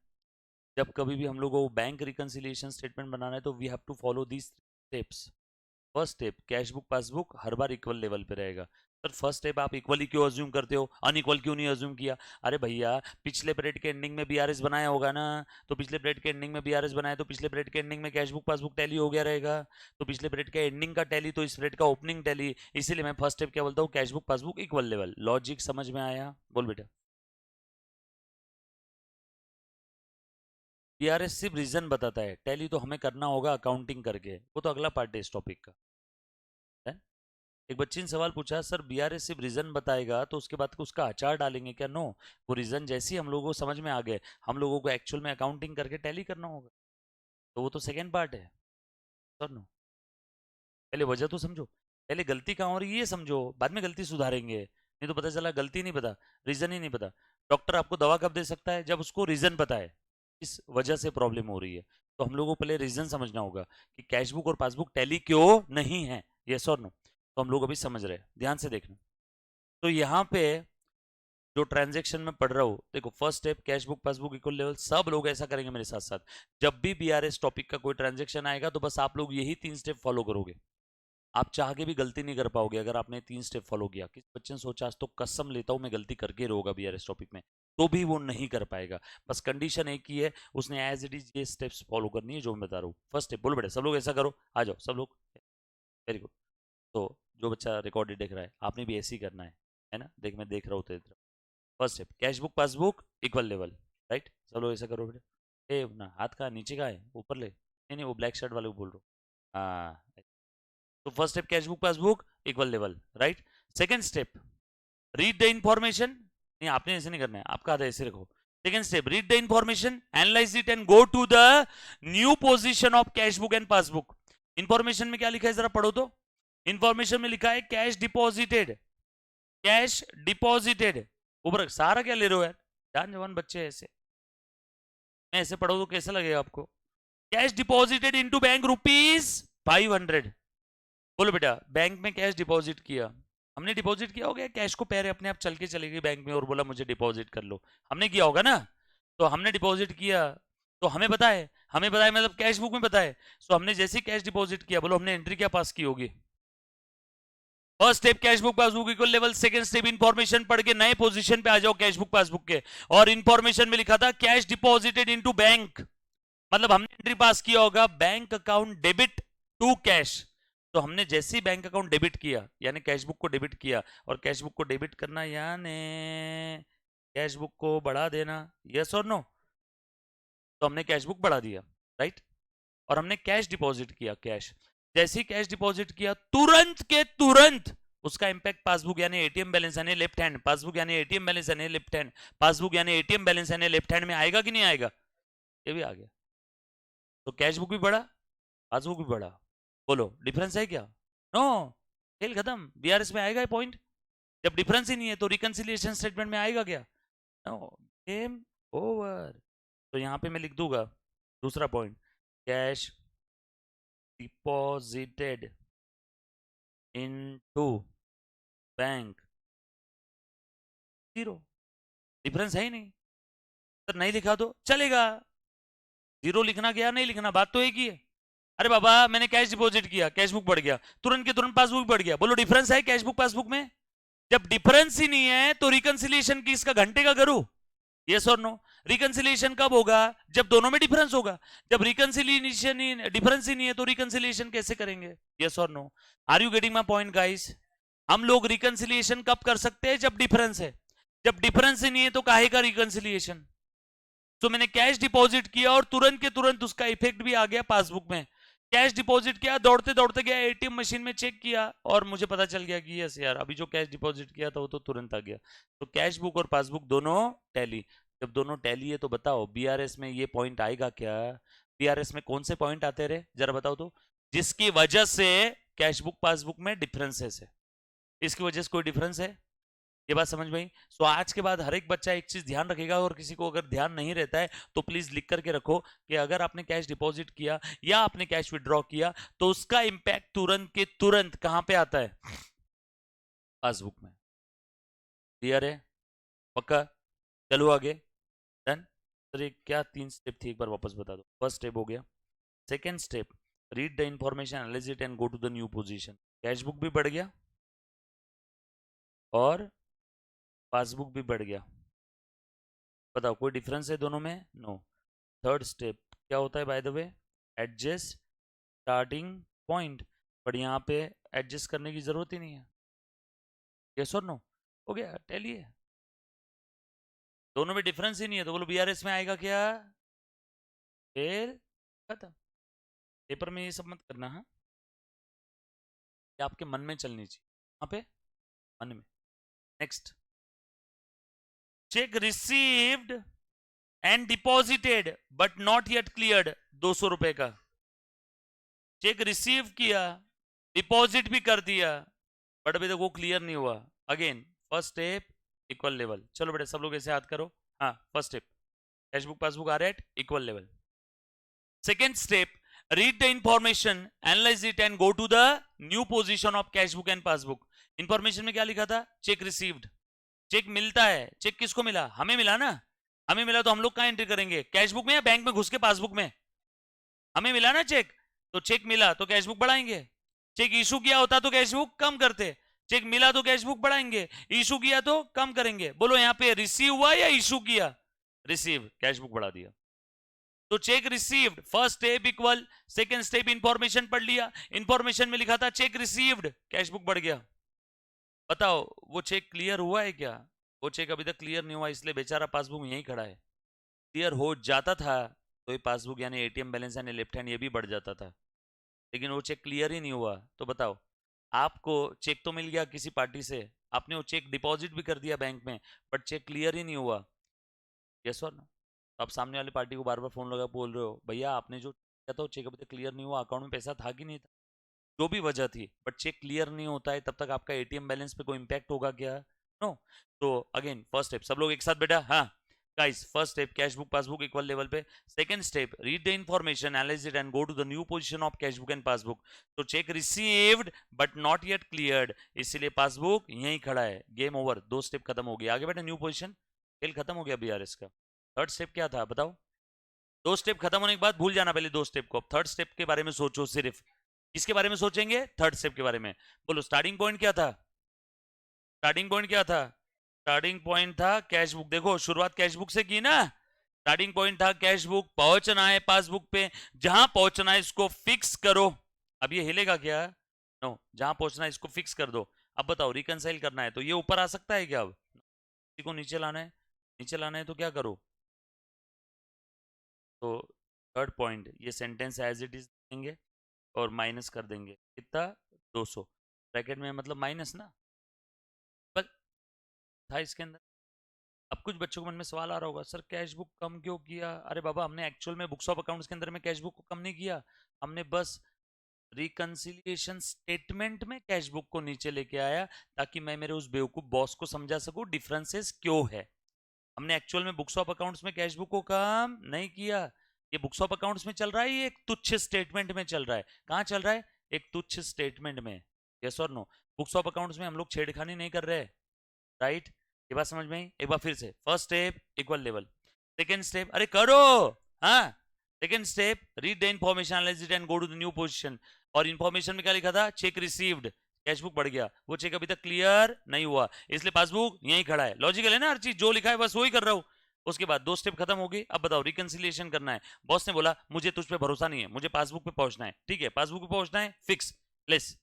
जब कभी भी हम लोगों को बैंक रिकंसिलिएशन स्टेटमेंट बनाना है तो we have to follow these steps. First step cash book passbook हर बार इक्वल लेवल पे रहेगा। सर फर्स्ट स्टेप आप इक्वली क्यों अज्यूम करते हो, अनइक्वल क्यों नहीं अज्यूम किया? अरे भैया पिछले पीरियड के एंडिंग में बीआरएस बनाया होगा ना, तो पिछले पीरियड के एंडिंग में बीआरएस बनाया तो पिछले पीरियड के एंडिंग में कैश बुक पासबुक टैली हो गया रहेगा। तो पिछले पीरियड का एंडिंग का टैली तो इस पीरियड का ओपनिंग टैली, इसीलिए मैं फर्स्ट स्टेप क्या बोलता हूँ, cash book passbook equal level. Logic समझ में आया? बोल बेटा। बीआरएस सिर्फ रीजन बताता है, टैली तो हमें करना होगा अकाउंटिंग करके, वो तो अगला पार्ट है इस टॉपिक का है? एक बच्ची ने सवाल पूछा सर बीआरएस सिर्फ रीजन बताएगा तो उसके बाद उसका अचार डालेंगे क्या? नो, वो रीजन जैसे ही हम लोगों को समझ में आ गए, हम लोगों को एक्चुअल में अकाउंटिंग करके टैली करना होगा, तो वो तो सेकेंड पार्ट है। सर नो, पहले वजह तो समझो, पहले गलती कहाँ हो रही है ये समझो, बाद में गलती सुधारेंगे। नहीं तो पता चला गलती नहीं पता, रीजन ही नहीं पता। डॉक्टर आपको दवा कब दे सकता है? जब उसको रीजन पता है इस वजह से प्रॉब्लम हो रही है। तो हम लोगों को पहले रीजन समझना होगा कि कैश बुक और पासबुक टैली क्यों नहीं है, यस और नो। तो हम लोग अभी समझ रहे हैं, ध्यान से देखना। तो यहाँ पे जो ट्रांजेक्शन में पढ़ रहा हूँ, देखो first step cash book passbook equal level, सब लोग ऐसा करेंगे मेरे साथ साथ। जब भी बीआरएस टॉपिक का कोई ट्रांजेक्शन आएगा तो बस आप लोग यही 3 स्टेप फॉलो करोगे। आप चाह के भी गलती नहीं कर पाओगे अगर आपने 3 स्टेप फॉलो किया। किस बच्चे ने सोचा आज तो कसम लेता हूं मैं गलती करके रहोगा बीआरएस टॉपिक में, तो भी वो नहीं कर पाएगा। बस कंडीशन एक ही है, उसने एज इट इज ये स्टेप्स फॉलो करनी है जो मैं बता रहा हूँ। फर्स्ट स्टेप बोलो बेटा, सब लोग ऐसा करो, आ जाओ सब लोग, वेरी गुड। तो जो बच्चा रिकॉर्डेड देख रहा है आपने भी ऐसे ही करना है ना? देख मैं देख रहा हूँ तेरी तरफ। First step cash book passbook equal level, right? सब लोग ऐसा करो बेटा। ए ना हाथ का नीचे का है, ऊपर ले, नहीं नहीं वो ब्लैक शर्ट वाले को बोल रहा हूँ। हाँ, तो first step cash book passbook equal level, right? Second step read the information, नहीं आपने ऐसे नहीं करना है, आपका हाथ ऐसे रखो। Second step read the information, analyse it and go to the new position of cash book and passbook. Information में क्या लिखा है जरा पढ़ो तो। इंफॉर्मेशन में लिखा है कैश डिपॉजिटेड, कैश डिपॉजिटेड। ऊपर सारा क्या ले रहे हो यार, जान जवान बच्चे ऐसे, मैं ऐसे पढ़ो तो कैसे लगेगा आपको? Cash deposited into bank rupees 500। बोलो बेटा, बैंक में कैश डिपॉजिट किया, हमने डिपॉजिट किया होगा, कैश को पैर अपने आप चल के चली गई बैंक में और बोला मुझे डिपॉजिट कर लो, हमने किया होगा ना? तो हमने डिपॉजिट किया तो हमें पता है, हमें पता है मतलब कैश बुक में पता है। सो हमने जैसे ही कैश डिपॉजिट किया, बोलो हमने एंट्री क्या पास की होगी? First step cash book passbook equal level, second step information पढ़ के नए पोजीशन पे आ जाओ कैश बुक पासबुक के, और इंफॉर्मेशन में लिखा था कैश डिपॉजिटेड इनटू बैंक, मतलब हमने एंट्री पास किया होगा bank account debit to cash. तो हमने जैसे ही बैंक अकाउंट डेबिट किया यानी कैश बुक को डेबिट किया, और कैश बुक को डेबिट करना यानी कैश बुक को बढ़ा देना, यस और नो? तो हमने कैश बुक बढ़ा दिया, राइट? और हमने कैश डिपॉजिट किया, कैश जैसे ही कैश डिपॉजिट किया तुरंत के तुरंत उसका इंपैक्ट पासबुक यानी एटीएम बैलेंस यानी लेफ्ट हैंड, पासबुक यानी एटीएम बैलेंस यानी लेफ्ट हैंड, पासबुक यानी एटीएम बैलेंस यानी लेफ्ट हैंड में आएगा कि नहीं आएगा? ये भी आ गया। तो कैश बुक भी बढ़ा, पासबुक भी बढ़ा। बोलो डिफरेंस है क्या? नो, खेल खत्म। बीआरएस में आएगा पॉइंट? जब डिफरेंस ही नहीं है तो रिकंसिलिएशन स्टेटमेंट में आएगा क्या? No, game over. तो यहां पे मैं लिख दूंगा दूसरा point, cash deposited into bank zero, difference है ही नहीं। सर नहीं लिखा तो चलेगा, जीरो लिखना क्या नहीं लिखना बात तो एक ही है। अरे बाबा मैंने कैश डिपॉजिट किया, कैश बुक बढ़ गया, तुरंत के तुरंत पासबुक बढ़ गया, बोलो डिफरेंस है कैश बुक पासबुक में? जब डिफरेंस ही नहीं है तो रिकंसिलिएशन की इसका घंटे का करूं, यस और नो? रिकंसिलिएशन कब होगा? जब दोनों में डिफरेंस होगा। जब रिकंसिलिएशन ही डिफरेंस ही नहीं है तो रिकंसिलिएशन कैसे करेंगे, यस और no? Are you getting my point guys? हम लोग रिकंसिलिएशन कब कर सकते हैं? जब डिफरेंस है। जब डिफरेंस ही नहीं है तो काहे का रिकंसिलिएशन? तो मैंने कैश डिपॉजिट किया और तुरंत के तुरंत उसका इफेक्ट भी आ गया पासबुक में। कैश डिपॉजिट किया, दौड़ते दौड़ते गया एटीएम मशीन में चेक किया और मुझे पता चल गया कि यस यार अभी जो कैश डिपॉजिट किया था वो तो तुरंत आ गया। तो कैश बुक और पासबुक दोनों टैली। जब दोनों टैली है तो बताओ बीआरएस में ये पॉइंट आएगा क्या? बीआरएस में कौन से पॉइंट आते रहे जरा बताओ तो, जिसकी वजह से कैश बुक पासबुक में डिफरेंसेस है? इसकी वजह से कोई डिफरेंस है? ये बात समझ में आई? सो आज के बाद हर एक बच्चा एक चीज ध्यान रखेगा, और किसी को अगर ध्यान नहीं रहता है तो प्लीज लिख करके रखो कि अगर आपने कैश डिपॉजिट किया या आपने कैश विड्रॉ किया तो उसका इंपैक्ट तुरंत के तुरंत कहां पे आता है? पासबुक में। क्लियर है? पक्का? चलो आगे। डन। सर ये क्या 3 स्टेप थी, एक बार वापस बता दो। फर्स्ट स्टेप हो गया। Second step, read the information, analyse it and go to the new position. Cash book भी बढ़ गया और पासबुक भी बढ़ गया। बताओ कोई डिफरेंस है दोनों में? नो। थर्ड स्टेप क्या होता है by the way? Adjust starting point. But यहाँ पे एडजस्ट करने की जरूरत ही नहीं है। यस और नो? हो गया, टेलिए। दोनों में डिफरेंस ही नहीं है, तो बोलो बीआरएस में आएगा क्या? फिर खत्म। पेपर में ये सब मत करना, हाँ? ये आपके मन में चलनी चाहिए। वहां पे मन में। Next, check received and deposited but not yet cleared, 200 रुपए का। चेक रिसीव किया, डिपॉजिट भी कर दिया, बट अभी तक वो क्लियर नहीं हुआ। Again first step, equal level. चलो बेटे सब लोग ऐसे हाथ करो। हाँ, first step, cash book passbook आ रहा है equal level. Second step, read the information, analyze it and go to the new position of cash book and passbook. Information में क्या लिखा था? Check received. चेक मिलता है। चेक किसको मिला? हमें मिला ना। हमें मिला तो हम लोग कहां एंट्री करेंगे? कैश बुक में या बैंक में घुस के पासबुक में? हमें मिला ना चेक, तो चेक मिला तो कैश बुक बढ़ाएंगे। चेक इशू किया होता तो कैश बुक कम करते। चेक मिला तो कैश बुक बढ़ाएंगे, इशू किया तो कम करेंगे। बोलो यहाँ पे रिसीव हुआ या इशू किया? रिसीव, कैश बुक बढ़ा दिया। तो cheque received, first step equal, second step information पढ़ लिया, इंफॉर्मेशन में लिखा था चेक रिसीव्ड, कैश बुक बढ़ गया। बताओ वो चेक क्लियर हुआ है क्या? वो चेक अभी तक क्लियर नहीं हुआ, इसलिए बेचारा पासबुक यहीं खड़ा है। क्लियर हो जाता था तो ये पासबुक यानी एटीएम बैलेंस यानी लेफ्ट हैंड ये भी बढ़ जाता था, लेकिन वो चेक क्लियर ही नहीं हुआ। तो बताओ, आपको चेक तो मिल गया किसी पार्टी से, आपने वो चेक डिपॉजिट भी कर दिया बैंक में, बट चेक क्लियर ही नहीं हुआ। यस और नो? तो आप सामने वाली पार्टी को बार बार फोन लगा बोल रहे हो, भैया आपने जो किया था वो चेक अभी तक क्लियर नहीं हुआ, अकाउंट में पैसा था कि नहीं था, जो भी वजह थी, बट चेक क्लियर नहीं होता है तब तक आपका एटीएम बैलेंस पे कोई इंपैक्ट होगा क्या? नो। तो अगेन फर्स्ट स्टेप, सब लोग एक साथ बेटा, हाँ guys, first step cash book passbook equal level पे। Second step, read the information, analyse it and go to the new position of cash book and passbook. तो cheque received but not yet cleared, इसीलिए passbook यहीं खड़ा है। Game over, 2 step खत्म हो गया। आगे बेटा न्यू पोजीशन, खेल खत्म हो गया बीआरएस का। थर्ड स्टेप क्या था बताओ? 2 स्टेप खत्म होने के बाद भूल जाना पहले 2 स्टेप को, अब थर्ड स्टेप के बारे में सोचो सिर्फ। किसके बारे में सोचेंगे? थर्ड स्टेप के बारे में। बोलो स्टार्टिंग पॉइंट क्या था? स्टार्टिंग पॉइंट क्या था? स्टार्टिंग पॉइंट था कैश बुक। देखो शुरुआत कैश बुक से की ना। स्टार्टिंग पॉइंट था कैश बुक, पहुंचना है पासबुक पे। जहां पहुंचना है इसको फिक्स करो। अब ये हिलेगा क्या? नो, जहां पहुंचना है इसको फिक्स कर दो। अब बताओ रिकंसाइल करना है तो ये ऊपर आ सकता है क्या? अब इसी को नीचे लाना है, नीचे लाना है तो क्या करो? तो थर्ड पॉइंट, ये सेंटेंस एज इट इज देंगे और माइनस कर देंगे कितना? 200। ब्रैकेट में मतलब माइनस ना, बस था इसके अंदर। अब कुछ बच्चों के मन में सवाल आ रहा होगा, सर कैश बुक कम क्यों किया? अरे बाबा, हमने एक्चुअल में बुक्स ऑफ अकाउंट्स के अंदर में कैश बुक को कम नहीं किया, हमने बस रिकंसिलिएशन स्टेटमेंट में कैश बुक को नीचे लेके आया ताकि मैं मेरे उस बेवकूफ बॉस को समझा सकूं डिफरेंसेस क्यों है। हमने एक्चुअल में बुक्स ऑफ अकाउंट्स में कैश बुक को कम नहीं किया। ये बुक्स ऑफ अकाउंट्स में चल रहा है, ये एक तुच्छ स्टेटमेंट में चल रहा है। कहां चल रहा है? एक तुच्छ स्टेटमेंट में। यस और नो? बुक्स ऑफ अकाउंट्स में हम लोग छेड़खानी नहीं कर रहे, राइट? ये बात समझ में आई? एक बार फिर से, first step equal level, second step, अरे करो, हाँ, second step, read the information, analyse it and go to the new position. और इंफॉर्मेशन में क्या लिखा था? चेक रिसीव्ड, कैश बुक बढ़ गया। वो चेक अभी तक क्लियर नहीं हुआ, इसलिए पासबुक यहीं खड़ा है। लॉजिकल है ना? हर चीज जो लिखा है बस वही कर रहा हूं। उसके बाद 2 स्टेप खत्म हो गई। अब बताओ रिकंसिलिएशन करना है। बॉस ने बोला मुझे तुझ पे भरोसा नहीं है, मुझे पासबुक पे पहुंचना है। ठीक है, पासबुक पे पहुंचना है, फिक्स, लेस।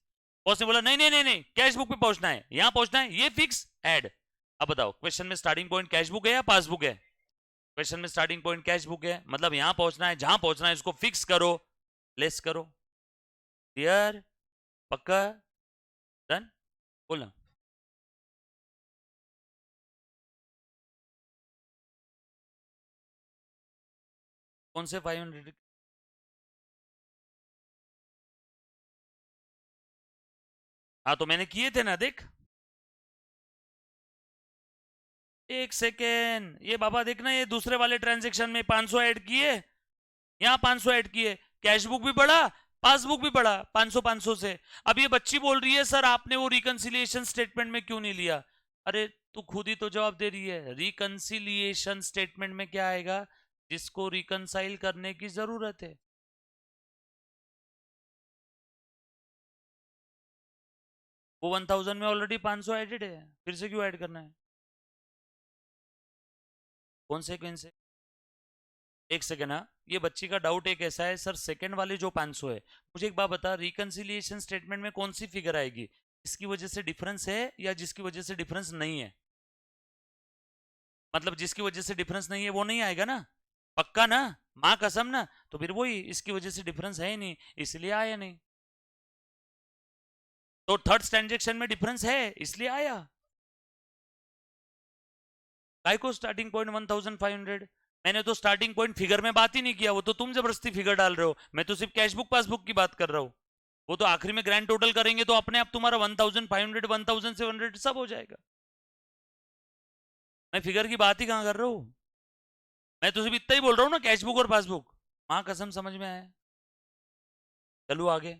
बॉस ने बोला नहीं नहीं नहीं नहीं, कैश बुक पे पहुंचना है, यहां पहुंचना है, ये फिक्स, ऐड। अब बताओ क्वेश्चन में स्टार्टिंग पॉइंट कैश बुक है या पासबुक है? क्वेश्चन में स्टार्टिंग पॉइंट कैश बुक है, मतलब यहां पहुंचना है, जहां पहुंचना है इसको फिक्स करो, लेस करो। क्लियर? पक्का? डन? बोलना। कौन से 500? हाँ तो मैंने किए थे ना, देख। एक सेकेंड, ये बाबा देखना, ये दूसरे वाले ट्रांजेक्शन में 500 ऐड किए, यहाँ 500 ऐड किए, कैशबुक भी बढ़ा, पासबुक भी बढ़ा 500 500 से। अब ये बच्ची बोल रही है सर आपने वो रिकंसिलिएशन स्टेटमेंट में क्यों नहीं लिया? अरे तू खुद ही तो जवाब दे रही है, रिकंसिलिएशन स्टेटमेंट में क्या आएगा? जिसको रिकंसाइल करने की जरूरत है। वो 1000 में ऑलरेडी 500 एडेड है, फिर से क्यों ऐड करना है? कौन से कौन से? एक सेकेंड, हाँ, ये बच्ची का डाउट एक ऐसा है सर, सेकंड वाले जो 500 है, मुझे एक बात बता, रिकंसिलिएशन स्टेटमेंट में कौन सी फिगर आएगी? जिसकी वजह से डिफरेंस है या जिसकी वजह से डिफरेंस नहीं है? मतलब जिसकी वजह से डिफरेंस नहीं है वो नहीं आएगा ना, पक्का ना, माँ कसम ना? तो फिर वही, इसकी वजह से डिफरेंस है ही नहीं, इसलिए आया नहीं। तो थर्ड ट्रांजेक्शन में डिफरेंस है इसलिए आया। काय को स्टार्टिंग पॉइंट 1500? मैंने तो स्टार्टिंग पॉइंट फिगर में बात ही नहीं किया, वो तो तुम जबरदस्ती फिगर डाल रहे हो, मैं तो सिर्फ कैशबुक पासबुक की बात कर रहा हूँ। वो तो आखिरी में ग्रैंड टोटल करेंगे तो अपने आप तुम्हारा 1500 1700 सब हो जाएगा। मैं फिगर की बात ही कहां कर रहा हूँ, मैं तो सिर्फ इतना ही बोल रहा हूँ ना, कैशबुक और पासबुक। माँ कसम समझ में आया। चलो आगे,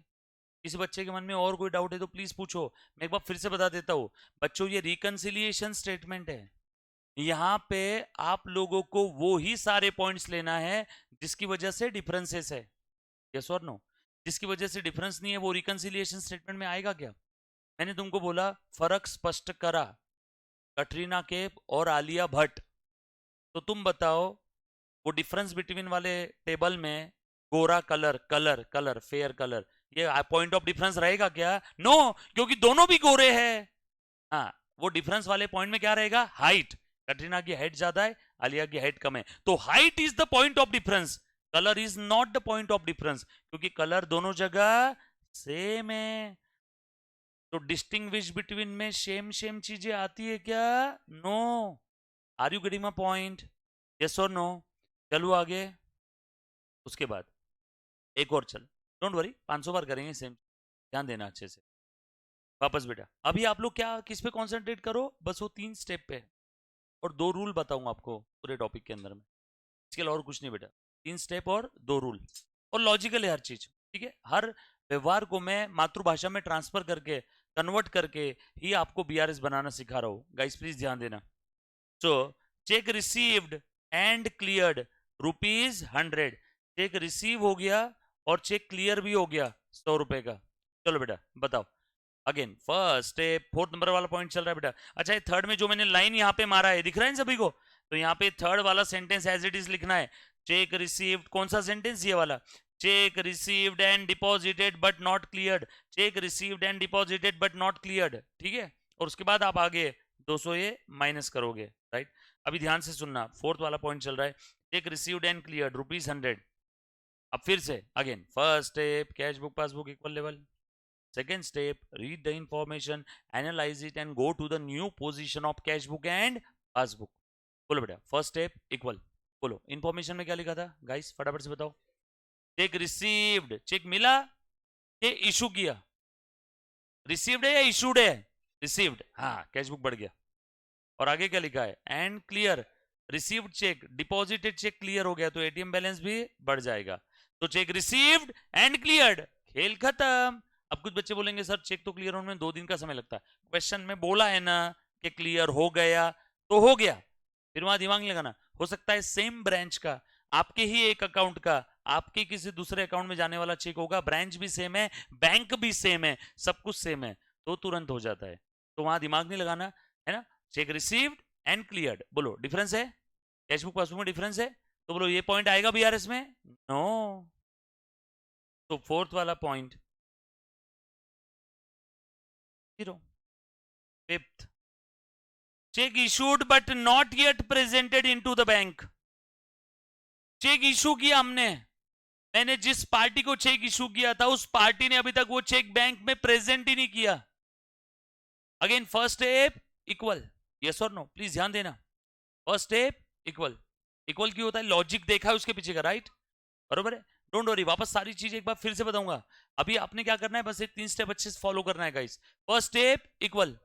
किसी बच्चे के मन में और कोई डाउट है तो प्लीज पूछो। मैं एक बार फिर से बता देता हूँ बच्चों, ये रिकंसिलिएशन स्टेटमेंट है, यहाँ पे आप लोगों को वो ही सारे पॉइंट्स लेना है जिसकी वजह से डिफरेंसेस है, यस और नो? जिसकी वजह से डिफरेंस नहीं है वो रिकंसिलिएशन स्टेटमेंट में आएगा क्या? मैंने तुमको बोला फर्क स्पष्ट करा कटरीना कैफ और आलिया भट्ट, तो तुम बताओ वो डिफरेंस बिटवीन वाले टेबल में गोरा colour, colour colour fair colour, ये पॉइंट ऑफ डिफरेंस रहेगा क्या? नो, क्योंकि दोनों भी गोरे हैं। हाँ, वो डिफरेंस वाले पॉइंट में क्या रहेगा? हाइट। कटरीना की हाइट ज्यादा है, आलिया की हाइट कम है, तो height is the point of difference, colour is not the point of difference, क्योंकि कलर दोनों जगह सेम है। तो डिस्टिंग्विश बिटवीन में सेम सेम चीजें आती है क्या? No. Are you getting my point? Yes और नो? चलो आगे, उसके बाद एक और चल, डोंट वरी 500 बार करेंगे सेम, ध्यान देना अच्छे से। वापस बेटा, अभी आप लोग क्या किस पे कंसंट्रेट करो, बस वो 3 स्टेप पे, और 2 रूल बताऊंगा आपको पूरे टॉपिक के अंदर में, इसके अलावा और कुछ नहीं बेटा। 3 स्टेप और 2 रूल, और लॉजिकल है हर चीज, ठीक है? हर व्यवहार को मैं मातृभाषा में ट्रांसफर करके, कन्वर्ट करके ही आपको बीआरएस बनाना सिखा रहा हूँ। गाइस प्लीज ध्यान देना। So check received and cleared ₹100, check receive हो गया और चेक क्लियर भी हो गया 100 रुपए का। चलो बेटा बताओ, again first step, 4th number वाला पॉइंट चल रहा है बेटा। अच्छा, ये थर्ड में जो मैंने लाइन यहाँ पे मारा है दिख रहा है इन सभी को? तो यहाँ पे थर्ड वाला सेंटेंस एज इट इज लिखना है, चेक रिसीव्ड, कौन सा सेंटेंस ये वाला? Check received and deposited but not cleared, check received and deposited but not cleared, ठीक है? और उसके बाद आप आगे 200 ये माइनस करोगे, राइट? अभी ध्यान से सुनना, 4th वाला पॉइंट चल रहा है, चेक रिसीव्ड एंड क्लियर्ड ₹100। अब फिर से again first step, cash book passbook equal level. Second step, read the information, analyze it and go to the new position of cash book and passbook. बोलो बेटा, first step equal, बोलो information में क्या लिखा था गाइस, फटाफट से बताओ। चेक रिसीव्ड, चेक मिला ये इशू किया, रिसीव्ड है या इशूड है? रिसीव्ड, हाँ कैश बुक बढ़ गया। और आगे क्या लिखा है? And clear, received cheque, deposited cheque clear हो गया तो एटीएम बैलेंस भी बढ़ जाएगा। तो चेक रिसीव्ड एंड क्लियर्ड, खेल खत्म। अब कुछ बच्चे बोलेंगे सर चेक तो क्लियर होने में 2 दिन का समय लगता है, क्वेश्चन में बोला है ना कि क्लियर हो गया तो हो गया, फिर वहां दिमाग नहीं लगाना। हो सकता है सेम ब्रांच का, आपके ही एक अकाउंट का आपके किसी दूसरे अकाउंट में जाने वाला चेक होगा, ब्रांच भी सेम है, बैंक भी सेम है, सब कुछ सेम है, तो तुरंत हो जाता है, तो वहां दिमाग नहीं लगाना, है ना? चेक रिसीव्ड एंड क्लियर्ड, बोलो डिफरेंस है? कैशबुक पासबुक में डिफरेंस है, तो बोलो ये पॉइंट आएगा बीआरएस में? नो। तो 4th वाला point 0। 5th, cheque issued but not yet presented into the bank, cheque issue किया हमने, मैंने जिस पार्टी को चेक इशू किया था उस पार्टी ने अभी तक वो चेक बैंक में प्रेजेंट ही नहीं किया। Again first step equal, yes और नो? प्लीज ध्यान देना, फर्स्ट स्टेप इक्वल, इक्वल क्यों होता है? लॉजिक देखा है उसके पीछे का, राइट? बरोबर है, डोंट वरी, वापस सारी चीज एक बार फिर से बताऊंगा। अभी आपने क्या करना है, बस एक 3 स्टेप अच्छे से फॉलो करना है guys. First step equal,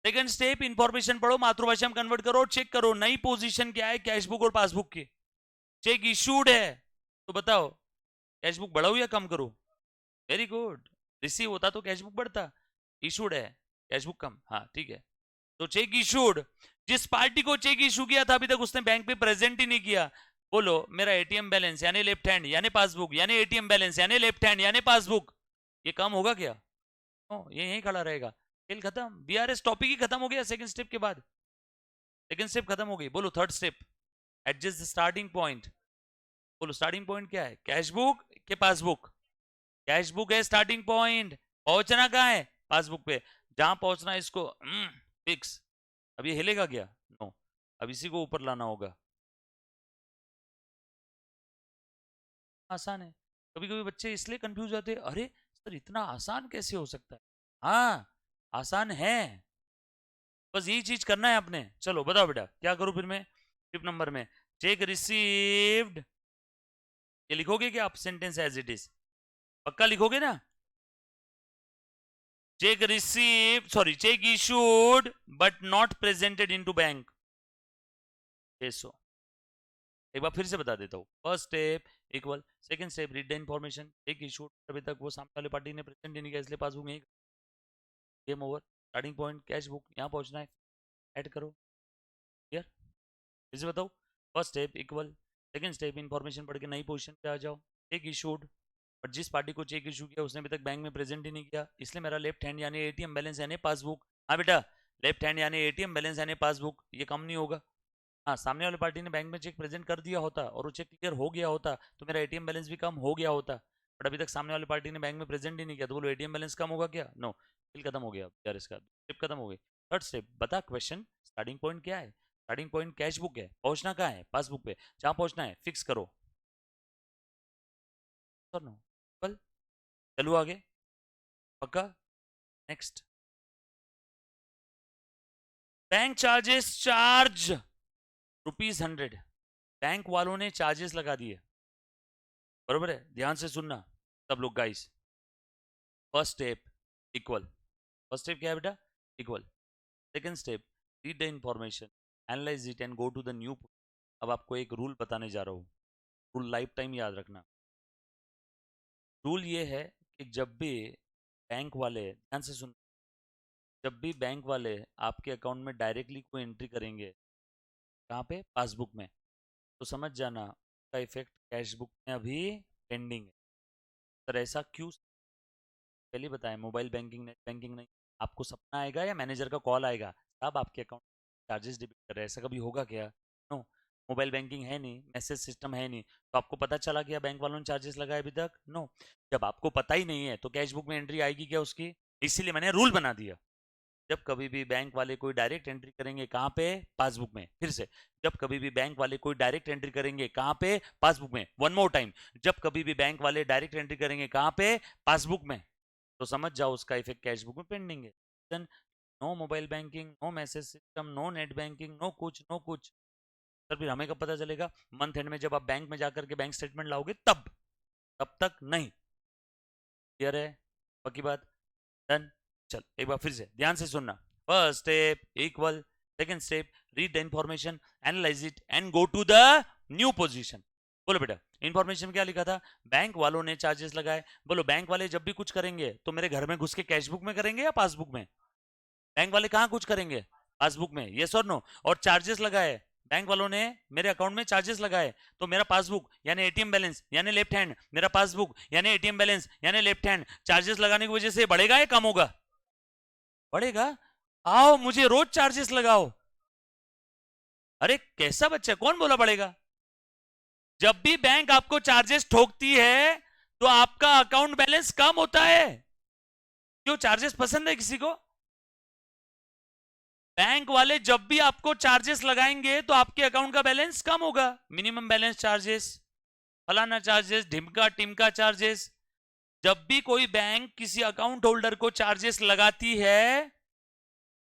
second step, information पढ़ो, मातृभाषा में कन्वर्ट करो, चेक करो नई पोजीशन क्या है कैश बुक और पासबुक की। चेक इशूड है तो बताओ कैश बुक बढ़ाऊं या कम करूं? वेरी गुड, रिसीव होता तो कैश बुक बढ़ता, इशूड है कैश बुक कम, हाँ ठीक है। तो चेक इशूड, जिस पार्टी को चेक इशू किया था अभी तक उसने बैंक पे प्रेजेंट ही नहीं किया, बोलो मेरा एटीएम बैलेंस यानी लेफ्ट हैंड यानी पासबुक यानी एटीएम बैलेंस यानी लेफ्ट हैंड यानी पासबुक, ये कम होगा क्या? ये यहीं खड़ा रहेगा, खेल खत्म, बीआरएस टॉपिक ही खत्म हो गया सेकंड स्टेप के बाद। सेकंड स्टेप खत्म हो गई। बोलो third step, adjust the starting point. बोलो स्टार्टिंग पॉइंट क्या है, कैश बुक के पासबुक? कैश बुक है स्टार्टिंग पॉइंट, पहुंचना कहाँ है, पासबुक पे, जहां पहुंचना है इसको फिक्स। अब ये हिलेगा क्या? नो, अब इसी को ऊपर लाना होगा। आसान है। कभी कभी बच्चे इसलिए कंफ्यूज होते हैं, अरे सर इतना आसान कैसे हो सकता है? हाँ आसान है, बस यही चीज करना है आपने। चलो बताओ बेटा क्या करूं फिर मैं फिफ्थ नंबर में, चेक रिसीव्ड, ये लिखोगे क्या आप सेंटेंस एज इट इज? पक्का लिखोगे ना? Cheque received sorry cheque issued but not presented into bank, so एक बार फिर से बता देता हूँ। First step equal, second step read the information, cheque issued अभी तक वो सामने वाले पार्टी ने प्रेजेंट नहीं किया इसलिए पासबुक नहीं, game over, starting point cash book, यहाँ पहुंचना है, ऐड करो, क्लियर? फिर से बताओ, first step equal, second step information पढ़ के नई पोजीशन पे आ जाओ, चेक इशूड बट जिस पार्टी को चेक इशू किया उसने अभी तक बैंक में प्रेजेंट ही नहीं किया इसलिए मेरा लेफ्ट हैंड यानी एटीएम बैलेंस यानी पासबुक, हाँ बेटा लेफ्ट हैंड यानी एटीएम बैलेंस यानी पासबुक, ये कम नहीं होगा। हाँ सामने वाली पार्टी ने बैंक में चेक प्रेजेंट कर दिया होता और वो चेक क्लियर हो गया होता तो मेरा एटीएम बैलेंस भी कम हो गया होता, बट अभी तक सामने वाली पार्टी ने बैंक में प्रेजेंट ही नहीं किया तो बोलो एटीएम बैलेंस कम होगा क्या? नो, बिल खत्म हो गया यार, इसका स्टेप खत्म हो गई। थर्ड स्टेप, बता क्वेश्चन स्टार्टिंग पॉइंट क्या है? स्टार्टिंग पॉइंट कैश बुक है, पहुंचना कहाँ है, पासबुक पे, जहां पहुंचना है फिक्स करो। नो कल चलो आगे, पक्का? Next, bank charges, charge ₹100, bank वालों ने चार्जेस लगा दिए, बरोबर है, ध्यान से सुनना सब लोग guys. First step equal, first step क्या है बेटा, equal, second step read the information, analyse it and go to the new. अब आपको एक रूल बताने जा रहा हूँ, रूल लाइफ टाइम याद रखना। रूल ये है कि जब भी बैंक वाले, ध्यान से सुन, जब भी बैंक वाले आपके अकाउंट में डायरेक्टली कोई एंट्री करेंगे, कहाँ पे, पासबुक में, तो समझ जाना उसका इफेक्ट कैश बुक में अभी पेंडिंग है। सर ऐसा क्यों? पहले बताएं, मोबाइल बैंकिंग नेट बैंकिंग नहीं, आपको सपना आएगा या मैनेजर का कॉल आएगा साहब आपके अकाउंट चार्जेस डिबिट कर रहे हैं, ऐसा कभी होगा क्या? नो, मोबाइल बैंकिंग है नहीं, मैसेज सिस्टम है नहीं, तो आपको पता चला क्या बैंक वालों ने चार्जेस लगाए अभी तक? नो। जब आपको पता ही नहीं है तो कैश बुक में एंट्री आएगी क्या उसकी? इसीलिए मैंने रूल बना दिया, जब कभी भी बैंक वाले कोई डायरेक्ट एंट्री करेंगे, कहाँ पे, पासबुक में, फिर से, जब कभी भी बैंक वाले कोई डायरेक्ट एंट्री करेंगे कहाँ पे, पासबुक में, वन मोर टाइम, जब कभी भी बैंक वाले डायरेक्ट एंट्री करेंगे कहाँ पे, पासबुक में, तो समझ जाओ उसका इफेक्ट कैश बुक में पेंडिंग है। No mobile banking, no message system, no net banking, no कुछ नो कुछ। सर फिर हमें कब पता चलेगा? मंथ एंड में जब आप बैंक में जाकर के बैंक स्टेटमेंट लाओगे तब, तब तक नहीं। क्लियर है? पक्की बात? डन। चल एक बार फिर से ध्यान से सुनना, first step equal, second step read the information, analyse it and go to the new position. बोलो बेटा इंफॉर्मेशन क्या लिखा था, बैंक वालों ने चार्जेस लगाए, बोलो बैंक वाले जब भी कुछ करेंगे तो मेरे घर में घुस के कैश बुक में करेंगे या पासबुक में? बैंक वाले कहाँ कुछ करेंगे, पासबुक में, यस और नो? और चार्जेस लगाए, बैंक वालों ने मेरे अकाउंट में चार्जेस लगाए, तो मेरा पासबुक यानी एटीएम बैलेंस यानी लेफ्ट हैंड, मेरा पासबुक यानी एटीएम बैलेंस यानी लेफ्ट हैंड, चार्जेस लगाने की वजह से बढ़ेगा या कम होगा? बढ़ेगा। आओ मुझे रोज चार्जेस लगाओ। अरे कैसा बच्चा, कौन बोला बढ़ेगा? जब भी बैंक आपको चार्जेस ठोकती है तो आपका अकाउंट बैलेंस कम होता है। क्यों, चार्जेस पसंद है किसी को? बैंक वाले जब भी आपको चार्जेस लगाएंगे तो आपके अकाउंट का बैलेंस कम होगा, मिनिमम बैलेंस चार्जेस, फलाना चार्जेस, ढिमका टिमका चार्जेस। जब भी कोई बैंक किसी अकाउंट होल्डर को चार्जेस लगाती है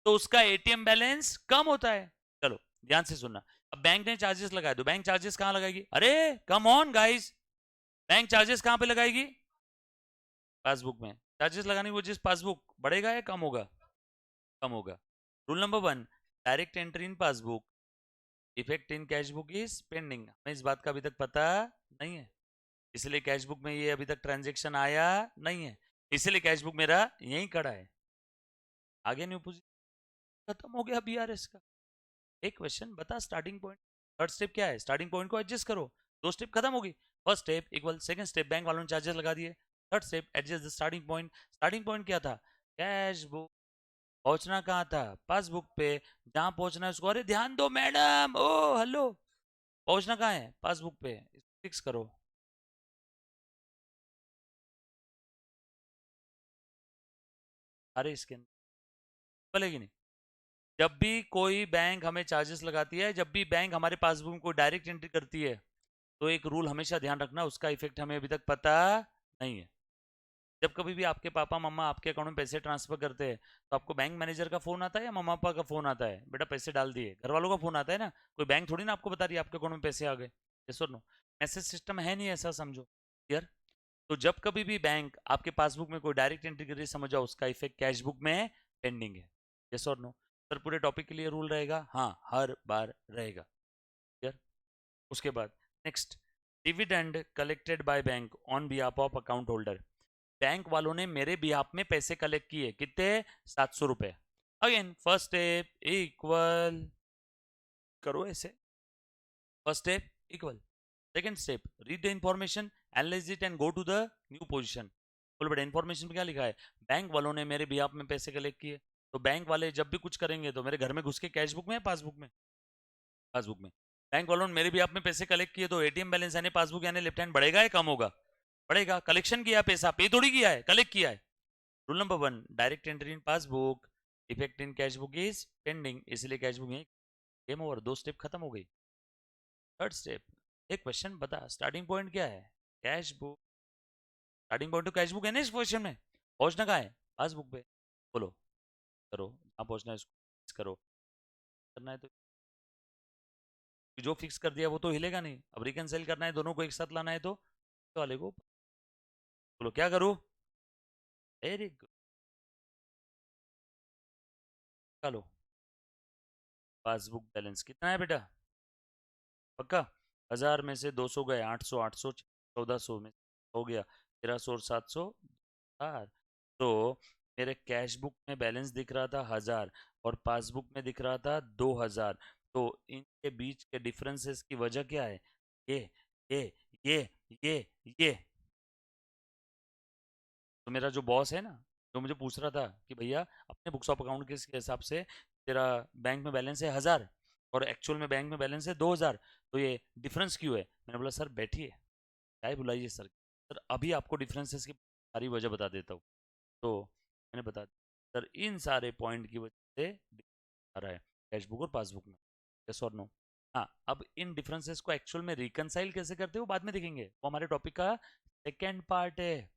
तो उसका एटीएम बैलेंस कम होता है। चलो ध्यान से सुनना, अब बैंक ने चार्जेस लगाए तो बैंक चार्जेस कहां लगाएगी? अरे come on guys, bank charges कहां पे लगाएगी? पासबुक में। चार्जेस लगाने की वजह से पासबुक बढ़ेगा या कम होगा? कम होगा। Rule number 1, direct entry in passbook, effect in cash book is pending. हमें इस बात का अभी तक पता नहीं है, इसलिए कैश बुक में ये अभी तक ट्रांजेक्शन आया नहीं है, इसलिए कैश बुक मेरा यहीं खड़ा है। आगे न्यू पोजीशन खत्म हो गया बीआरएस का। एक क्वेश्चन बता स्टार्टिंग पॉइंट, थर्ड स्टेप क्या है, स्टार्टिंग पॉइंट को एडजस्ट करो। दो स्टेप खत्म होगी, first step equal, second step bank वालों ने चार्जेस लगा दिए, third step adjust the starting point. Starting point क्या था, कैश बुक। पहुंचना कहाँ था, पासबुक पे। जहां पहुंचना है उसको, अरे ध्यान दो मैडम, ओ हेलो, पहुंचना कहाँ है, पासबुक पे, फिक्स करो। अरे इसके बोलेगी नहीं, जब भी कोई बैंक हमें चार्जेस लगाती है, जब भी बैंक हमारे पासबुक में कोई डायरेक्ट एंट्री करती है, तो एक रूल हमेशा ध्यान रखना, उसका इफेक्ट हमें अभी तक पता नहीं है। जब कभी भी आपके पापा मम्मा आपके अकाउंट में पैसे ट्रांसफर करते हैं, तो आपको बैंक मैनेजर का फोन आता है या मम्मा पापा का फोन आता है, बेटा पैसे डाल दिए, घर वालों का फोन आता है ना, कोई बैंक थोड़ी ना आपको बता रही है आपके अकाउंट में पैसे आ गए। यस और नो, मैसेज सिस्टम है नहीं ऐसा, समझो क्लियर। तो जब कभी भी बैंक आपके पासबुक में कोई डायरेक्ट एंट्री कर रही है, समझ जाओ उसका इफेक्ट कैश बुक में पेंडिंग है। यस और नो सर, पूरे टॉपिक के लिए रूल रहेगा, हाँ हर बार रहेगा, क्लियर। उसके बाद next, dividend collected by bank on behalf of account holder. Bank वालों ने मेरे बिहाफ में पैसे कलेक्ट किए, कितने, 700 रुपए। अगेन फर्स्ट स्टेप इक्वल, करो ऐसे, first step equal, second step read the information, analyse it and go to the new position. बोलो बेटा इंफॉर्मेशन में क्या लिखा है, बैंक वालों ने मेरे बिहाफ में पैसे कलेक्ट किए। तो बैंक वाले जब भी कुछ करेंगे तो मेरे घर में घुस के कैश बुक में या पासबुक में, पासबुक में। बैंक वालों ने मेरे भी आप में पैसे कलेक्ट किए, तो एटीएम बैलेंस यानी पासबुक यानी लेफ्ट हैंड बढ़ेगा या कम होगा, बढ़ेगा। कलेक्शन किया पैसा, पे थोड़ी किया है, कलेक्ट किया है। Rule number 1, direct entry in passbook, effect in cash book is pending, इसलिए कैश बुक में गेम ओवर, दो स्टेप खत्म हो गई। थर्ड स्टेप, एक क्वेश्चन बता स्टार्टिंग पॉइंट क्या है, कैश बुक। स्टार्टिंग पॉइंट तो कैश बुक है ना इस क्वेश्चन में, पहुंचना कहाँ है, पासबुक पे। बोलो, करो जहाँ पहुंचना है उसको fix करो, करना है तो जो फिक्स कर दिया वो तो हिलेगा नहीं। अब रिकनसाइल करना है, दोनों को एक साथ लाना है, तो वाले को बोलो क्या करूँ। वेरी गुड, चलो पासबुक बैलेंस कितना है बेटा, पक्का। 1000 में से 200 गए, 800, 800 1400 में हो गया 1300 और 700 4। तो मेरे कैश बुक में बैलेंस दिख रहा था 1000 और पासबुक में दिख रहा था 2000। तो इनके बीच के डिफरेंसेस की वजह क्या है, ये ये ये ये ये। तो मेरा जो बॉस है ना, जो मुझे पूछ रहा था कि भैया अपने बुक्स ऑफ अकाउंट के हिसाब से तेरा बैंक में बैलेंस है 1000 और एक्चुअल में बैंक में बैलेंस है 2000, तो ये डिफरेंस क्यों है। मैंने बोला सर बैठिए, चाय बुलाइए सर, सर अभी आपको डिफरेंसेस की सारी वजह बता देता हूँ। तो मैंने बता दिया सर, इन सारे पॉइंट की वजह से आ रहा है कैश बुक और पासबुक में। यस और नो, हाँ अब इन डिफरेंसेस को एक्चुअल में रिकनसाइल कैसे करते हो बाद में देखेंगे, वो हमारे टॉपिक का सेकेंड पार्ट है।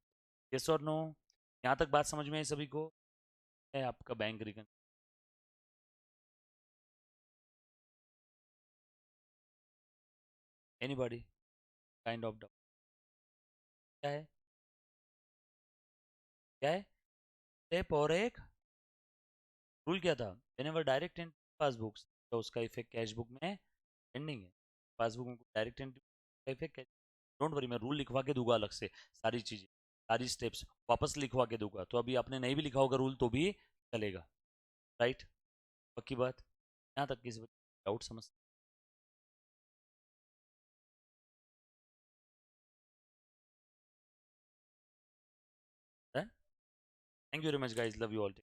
यस और नो, यहाँ तक बात समझ में है सभी को, है आपका bank recon, anybody kind of doubt, क्या है, क्या है स्टेप और एक रूल क्या था, व्हेनेवर डायरेक्ट एंट्री पासबुक्स, तो उसका इफेक्ट कैश बुक में पेंडिंग है। पासबुक में डायरेक्ट एंट्री का इफेक्ट, डोंट वरी मैं रूल लिखवा के दूंगा अलग से, सारी चीजें सारी स्टेप्स वापस लिखवा के दूंगा, तो अभी आपने नहीं भी लिखा होगा रूल तो भी चलेगा, राइट। पक्की बात, यहाँ तक किसी डाउट समझ है। Thank you very much guys, love you all.